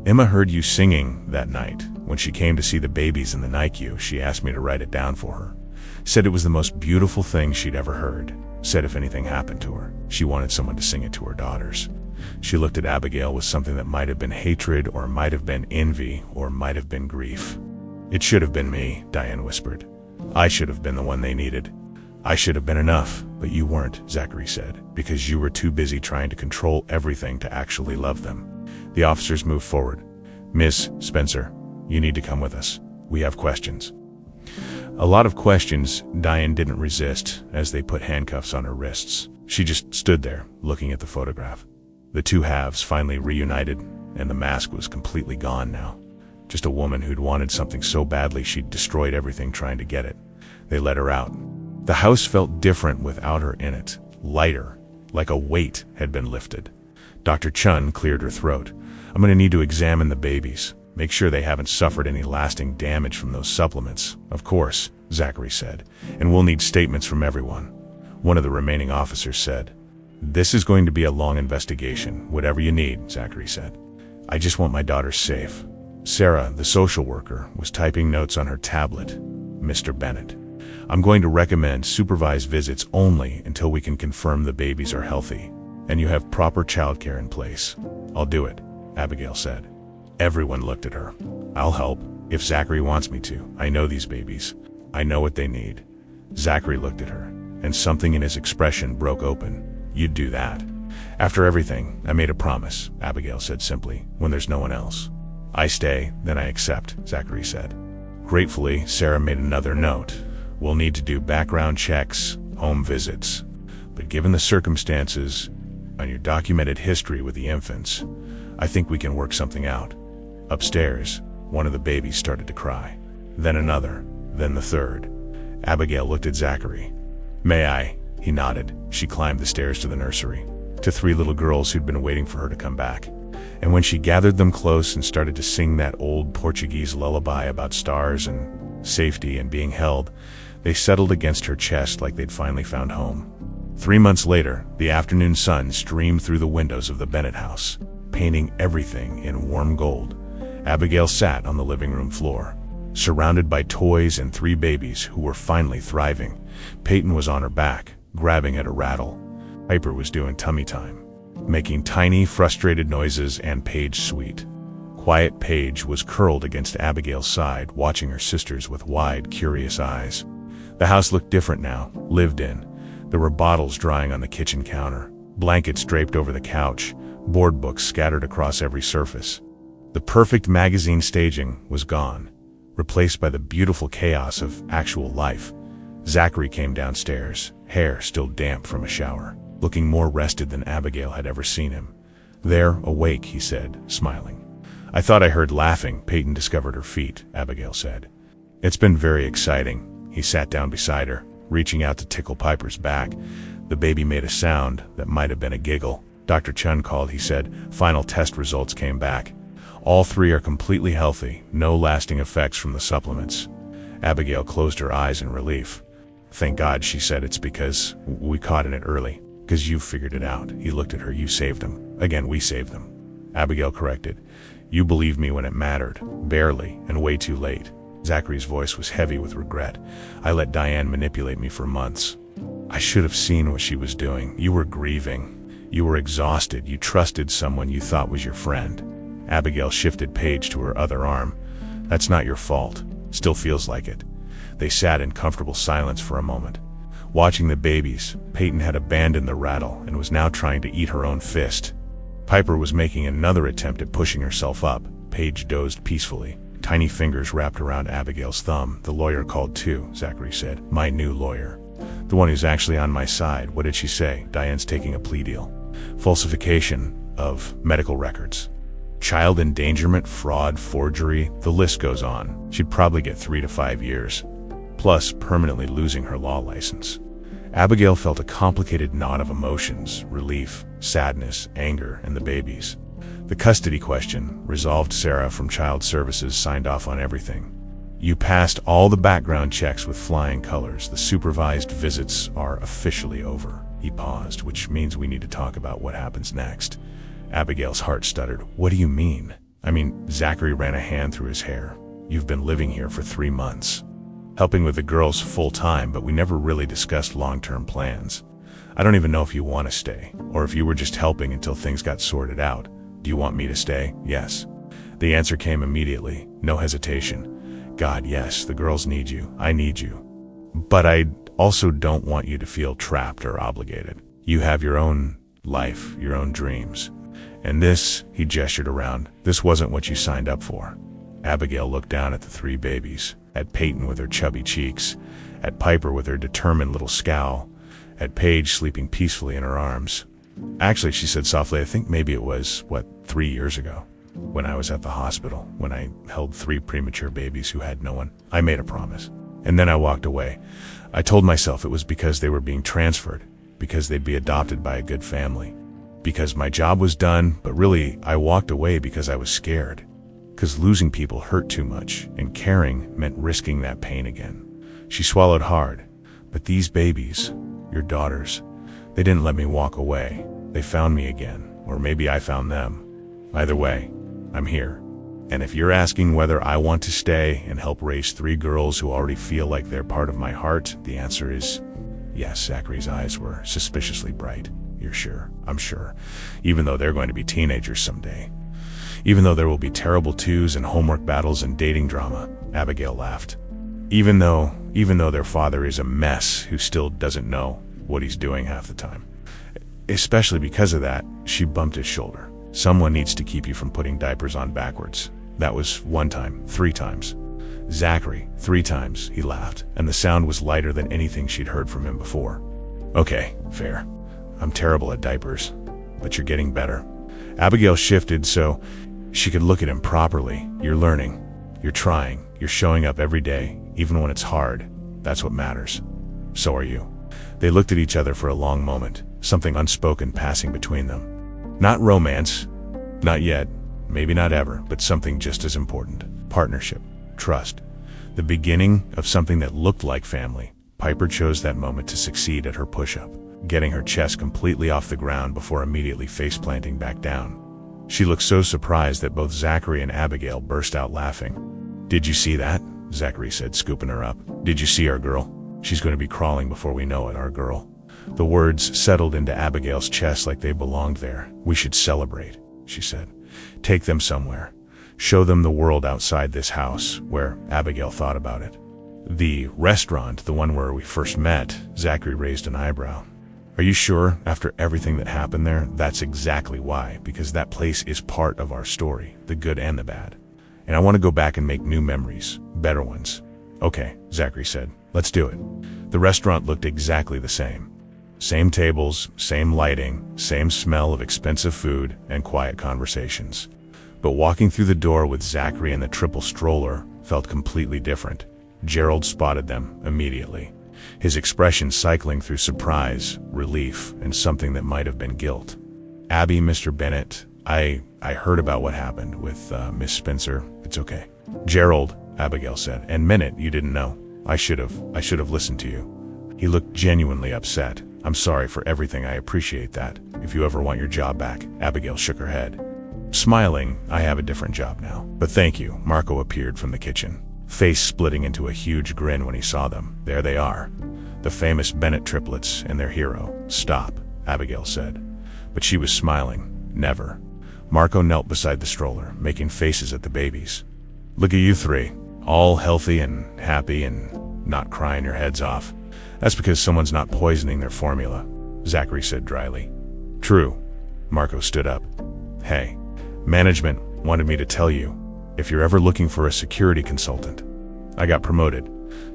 Emma heard you singing that night. When she came to see the babies in the NICU, she asked me to write it down for her. Said it was the most beautiful thing she'd ever heard. Said if anything happened to her, she wanted someone to sing it to her daughters." She looked at Abigail with something that might have been hatred, or might have been envy, or might have been grief. "It should have been me," Diane whispered. "I should have been the one they needed. I should have been enough, but you weren't," Zachary said, "because you were too busy trying to control everything to actually love them." The officers moved forward. "Miss Spencer, you need to come with us. We have questions." A lot of questions. Diane didn't resist as they put handcuffs on her wrists. She just stood there, looking at the photograph. The two halves finally reunited, and the mask was completely gone now. Just a woman who'd wanted something so badly she'd destroyed everything trying to get it. They let her out. The house felt different without her in it, lighter, like a weight had been lifted. Dr. Chun cleared her throat. "I'm going to need to examine the babies. Make sure they haven't suffered any lasting damage from those supplements." "Of course," Zachary said, "and we'll need statements from everyone." One of the remaining officers said, "This is going to be a long investigation. Whatever you need," Zachary said. "I just want my daughters safe." Sarah, the social worker, was typing notes on her tablet. "Mr. Bennett, I'm going to recommend supervised visits only until we can confirm the babies are healthy, and you have proper childcare in place." "I'll do it," Abigail said. Everyone looked at her. "I'll help, if Zachary wants me to. I know these babies. I know what they need." Zachary looked at her, and something in his expression broke open. "You'd do that?" "After everything, I made a promise," Abigail said simply, "when there's no one else. I stay, then I accept," Zachary said. Gratefully, Sarah made another note. "We'll need to do background checks, home visits. But given the circumstances, on your documented history with the infants, I think we can work something out." Upstairs, one of the babies started to cry. Then another, then the third. Abigail looked at Zachary. "May I?" He nodded. She climbed the stairs to the nursery, to 3 little girls who'd been waiting for her to come back. And when she gathered them close and started to sing that old Portuguese lullaby about stars and safety and being held, they settled against her chest like they'd finally found home. 3 months later, the afternoon sun streamed through the windows of the Bennett house, painting everything in warm gold. Abigail sat on the living room floor, surrounded by toys and 3 babies who were finally thriving. Peyton was on her back, grabbing at a rattle. Piper was doing tummy time, making tiny, frustrated noises, and Paige sweet, Quiet Paige was curled against Abigail's side, watching her sisters with wide, curious eyes. The house looked different now, lived in. There were bottles drying on the kitchen counter, blankets draped over the couch, board books scattered across every surface. The perfect magazine staging was gone, replaced by the beautiful chaos of actual life. Zachary came downstairs, hair still damp from a shower, looking more rested than Abigail had ever seen him. "There, awake," he said, smiling. "I thought I heard laughing." Peyton discovered her feet, Abigail said. "It's been very exciting." He sat down beside her, reaching out to tickle Piper's back. The baby made a sound that might have been a giggle. Dr. Chun called, he said. Final test results came back. All three are completely healthy, no lasting effects from the supplements. Abigail closed her eyes in relief. "Thank God," she said. "It's because we caught it early. Because you figured it out." He looked at her. "You saved them." "Again, we saved them," Abigail corrected. "You believed me when it mattered. Barely, and way too late." Zachary's voice was heavy with regret. "I let Diane manipulate me for months. I should have seen what she was doing. You were grieving. You were exhausted. You trusted someone you thought was your friend." Abigail shifted Paige to her other arm. "That's not your fault. Still feels like it." They sat in comfortable silence for a moment. Watching the babies, Peyton had abandoned the rattle and was now trying to eat her own fist. Piper was making another attempt at pushing herself up. Paige dozed peacefully. Tiny fingers wrapped around Abigail's thumb. "The lawyer called too," Zachary said. "My new lawyer. The one who's actually on my side." "What did she say?" "Diane's taking a plea deal. Falsification of medical records. Child endangerment, fraud, forgery, the list goes on. She'd probably get 3 to 5 years. Plus permanently losing her law license." Abigail felt a complicated knot of emotions: relief, sadness, anger, and the babies. The custody question, resolved. Sarah from Child Services signed off on everything. "You passed all the background checks with flying colors. The supervised visits are officially over." He paused. "Which means we need to talk about what happens next." Abigail's heart stuttered. "What do you mean?" "I mean," Zachary ran a hand through his hair. "You've been living here for 3 months. Helping with the girls full time, but we never really discussed long-term plans. I don't even know if you want to stay, or if you were just helping until things got sorted out. Do you want me to stay?" "Yes." The answer came immediately, no hesitation. "God, yes, the girls need you. I need you. But I also don't want you to feel trapped or obligated. You have your own life, your own dreams. And this," he gestured around, "this wasn't what you signed up for." Abigail looked down at the 3 babies, at Peyton with her chubby cheeks, at Piper with her determined little scowl, at Paige sleeping peacefully in her arms. "Actually," she said softly, "I think maybe it was, 3 years ago, when I was at the hospital, when I held 3 premature babies who had no one. I made a promise. And then I walked away. I told myself it was because they were being transferred, because they'd be adopted by a good family, because my job was done, but really I walked away because I was scared. Because losing people hurt too much, and caring meant risking that pain again." She swallowed hard. "But these babies, your daughters, they didn't let me walk away. They found me again, or maybe I found them. Either way, I'm here. And if you're asking whether I want to stay and help raise 3 girls who already feel like they're part of my heart, the answer is yes." Zachary's eyes were suspiciously bright. "You're sure?" "I'm sure. Even though they're going to be teenagers someday. Even though there will be terrible twos and homework battles and dating drama." Abigail laughed. Even though their father is a mess who still doesn't know what he's doing half the time. Especially because of that." She bumped his shoulder. "Someone needs to keep you from putting diapers on backwards. That was 1 time, 3 times. "Zachary, 3 times, he laughed, and the sound was lighter than anything she'd heard from him before. "Okay, fair. I'm terrible at diapers, but you're getting better." Abigail shifted so she could look at him properly. "You're learning. You're trying. You're showing up every day, even when it's hard. That's what matters. So are you." They looked at each other for a long moment, something unspoken passing between them. Not romance. Not yet. Maybe not ever, but something just as important. Partnership. Trust. The beginning of something that looked like family. Piper chose that moment to succeed at her push-up, getting her chest completely off the ground before immediately face-planting back down. She looked so surprised that both Zachary and Abigail burst out laughing. "Did you see that?" Zachary said, scooping her up. "Did you see our girl? She's going to be crawling before we know it, our girl." The words settled into Abigail's chest like they belonged there. "We should celebrate," she said. "Take them somewhere. Show them the world outside this house, where Abigail thought about it. The restaurant, the one where we first met, Zachary raised an eyebrow. Are you sure, after everything that happened there? That's exactly why, because that place is part of our story, the good and the bad. And I want to go back and make new memories, better ones. Okay, Zachary said, let's do it. The restaurant looked exactly the same. Same tables, same lighting, same smell of expensive food and quiet conversations. But walking through the door with Zachary and the triple stroller felt completely different. Gerald spotted them immediately, his expression cycling through surprise, relief, and something that might have been guilt. Abby, Mr. Bennett, I heard about what happened with Miss Spencer. It's okay. Gerald, Abigail said, and Bennett, you didn't know. I should have listened to you. He looked genuinely upset. I'm sorry for everything. I appreciate that. If you ever want your job back. Abigail shook her head. Smiling, I have a different job now. But thank you. Marco appeared from the kitchen, face splitting into a huge grin when he saw them. There they are. The famous Bennett triplets and their hero. Stop, Abigail said. But she was smiling. Never. Marco knelt beside the stroller, making faces at the babies. Look at you three, all healthy and happy and not crying your heads off. That's because someone's not poisoning their formula, Zachary said dryly. True. Marco stood up. Hey, management wanted me to tell you, if you're ever looking for a security consultant. I got promoted.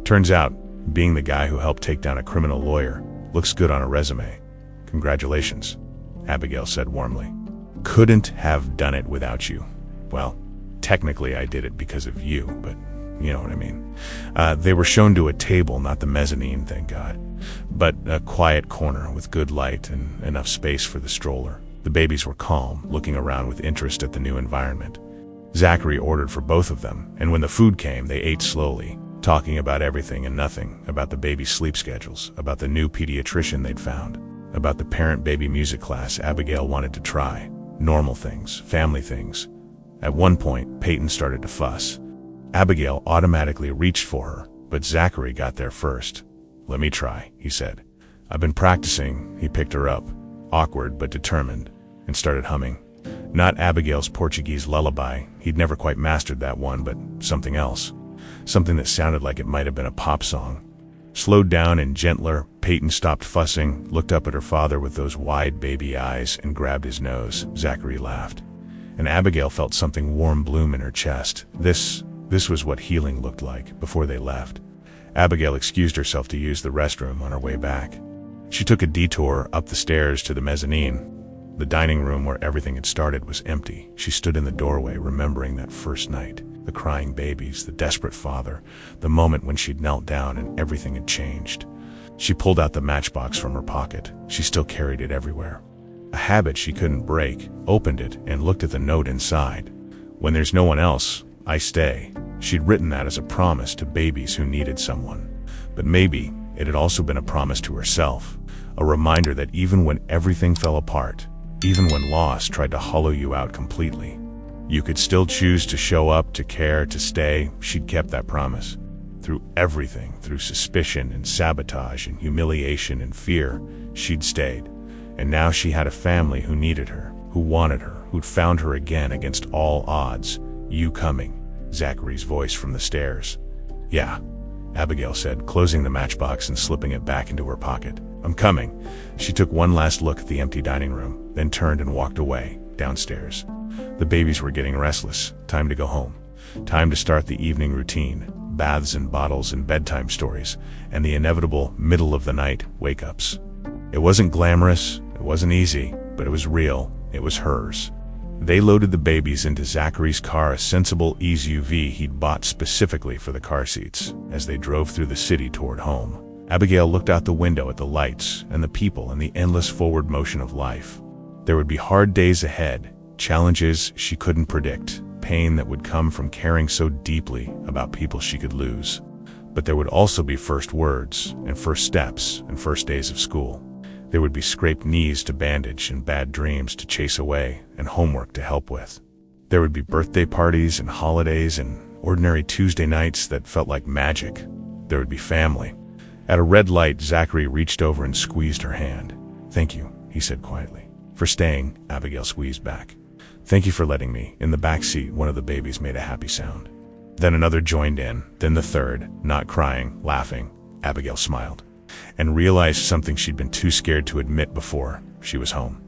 Turns out, being the guy who helped take down a criminal lawyer looks good on a resume. Congratulations, Abigail said warmly. Couldn't have done it without you. Well, technically I did it because of you, but you know what I mean. They were shown to a table, not the mezzanine, thank God, but a quiet corner with good light and enough space for the stroller. The babies were calm, looking around with interest at the new environment. Zachary ordered for both of them, and when the food came, they ate slowly, talking about everything and nothing, about the baby's sleep schedules, about the new pediatrician they'd found, about the parent-baby music class Abigail wanted to try, normal things, family things. At one point, Peyton started to fuss. Abigail automatically reached for her, but Zachary got there first. Let me try, he said. I've been practicing. He picked her up, awkward but determined, and started humming. Not Abigail's Portuguese lullaby. He'd never quite mastered that one, but something else. Something that sounded like it might have been a pop song. Slowed down and gentler, Peyton stopped fussing, looked up at her father with those wide baby eyes, and grabbed his nose. Zachary laughed. And Abigail felt something warm bloom in her chest. This was what healing looked like before they left. Abigail excused herself to use the restroom on her way back. She took a detour up the stairs to the mezzanine. The dining room where everything had started was empty. She stood in the doorway, remembering that first night, the crying babies, the desperate father, the moment when she'd knelt down and everything had changed. She pulled out the matchbox from her pocket. She still carried it everywhere. A habit she couldn't break, opened it, and looked at the note inside. When there's no one else, I stay. She'd written that as a promise to babies who needed someone. But maybe it had also been a promise to herself, a reminder that even when everything fell apart, even when loss tried to hollow you out completely, you could still choose to show up, to care, to stay. She'd kept that promise. Through everything, through suspicion and sabotage and humiliation and fear, she'd stayed. And now she had a family who needed her, who wanted her, who'd found her again against all odds. You coming? Zachary's voice from the stairs. Yeah, Abigail said, closing the matchbox and slipping it back into her pocket. I'm coming. She took one last look at the empty dining room, then turned and walked away, downstairs. The babies were getting restless. Time to go home. Time to start the evening routine, baths and bottles and bedtime stories, and the inevitable middle-of-the-night wake-ups. It wasn't glamorous, it wasn't easy, but it was real. It was hers. They loaded the babies into Zachary's car, a sensible SUV he'd bought specifically for the car seats, as they drove through the city toward home. Abigail looked out the window at the lights and the people and the endless forward motion of life. There would be hard days ahead, challenges she couldn't predict, pain that would come from caring so deeply about people she could lose. But there would also be first words and first steps and first days of school. There would be scraped knees to bandage and bad dreams to chase away and homework to help with. There would be birthday parties and holidays and ordinary Tuesday nights that felt like magic. There would be family. At a red light, Zachary reached over and squeezed her hand. Thank you, he said quietly. For staying, Abigail squeezed back. "Thank you for letting me." In the back seat, one of the babies made a happy sound. Then another joined in, then the third, not crying, laughing. Abigail smiled and realized something she'd been too scared to admit before. She was home.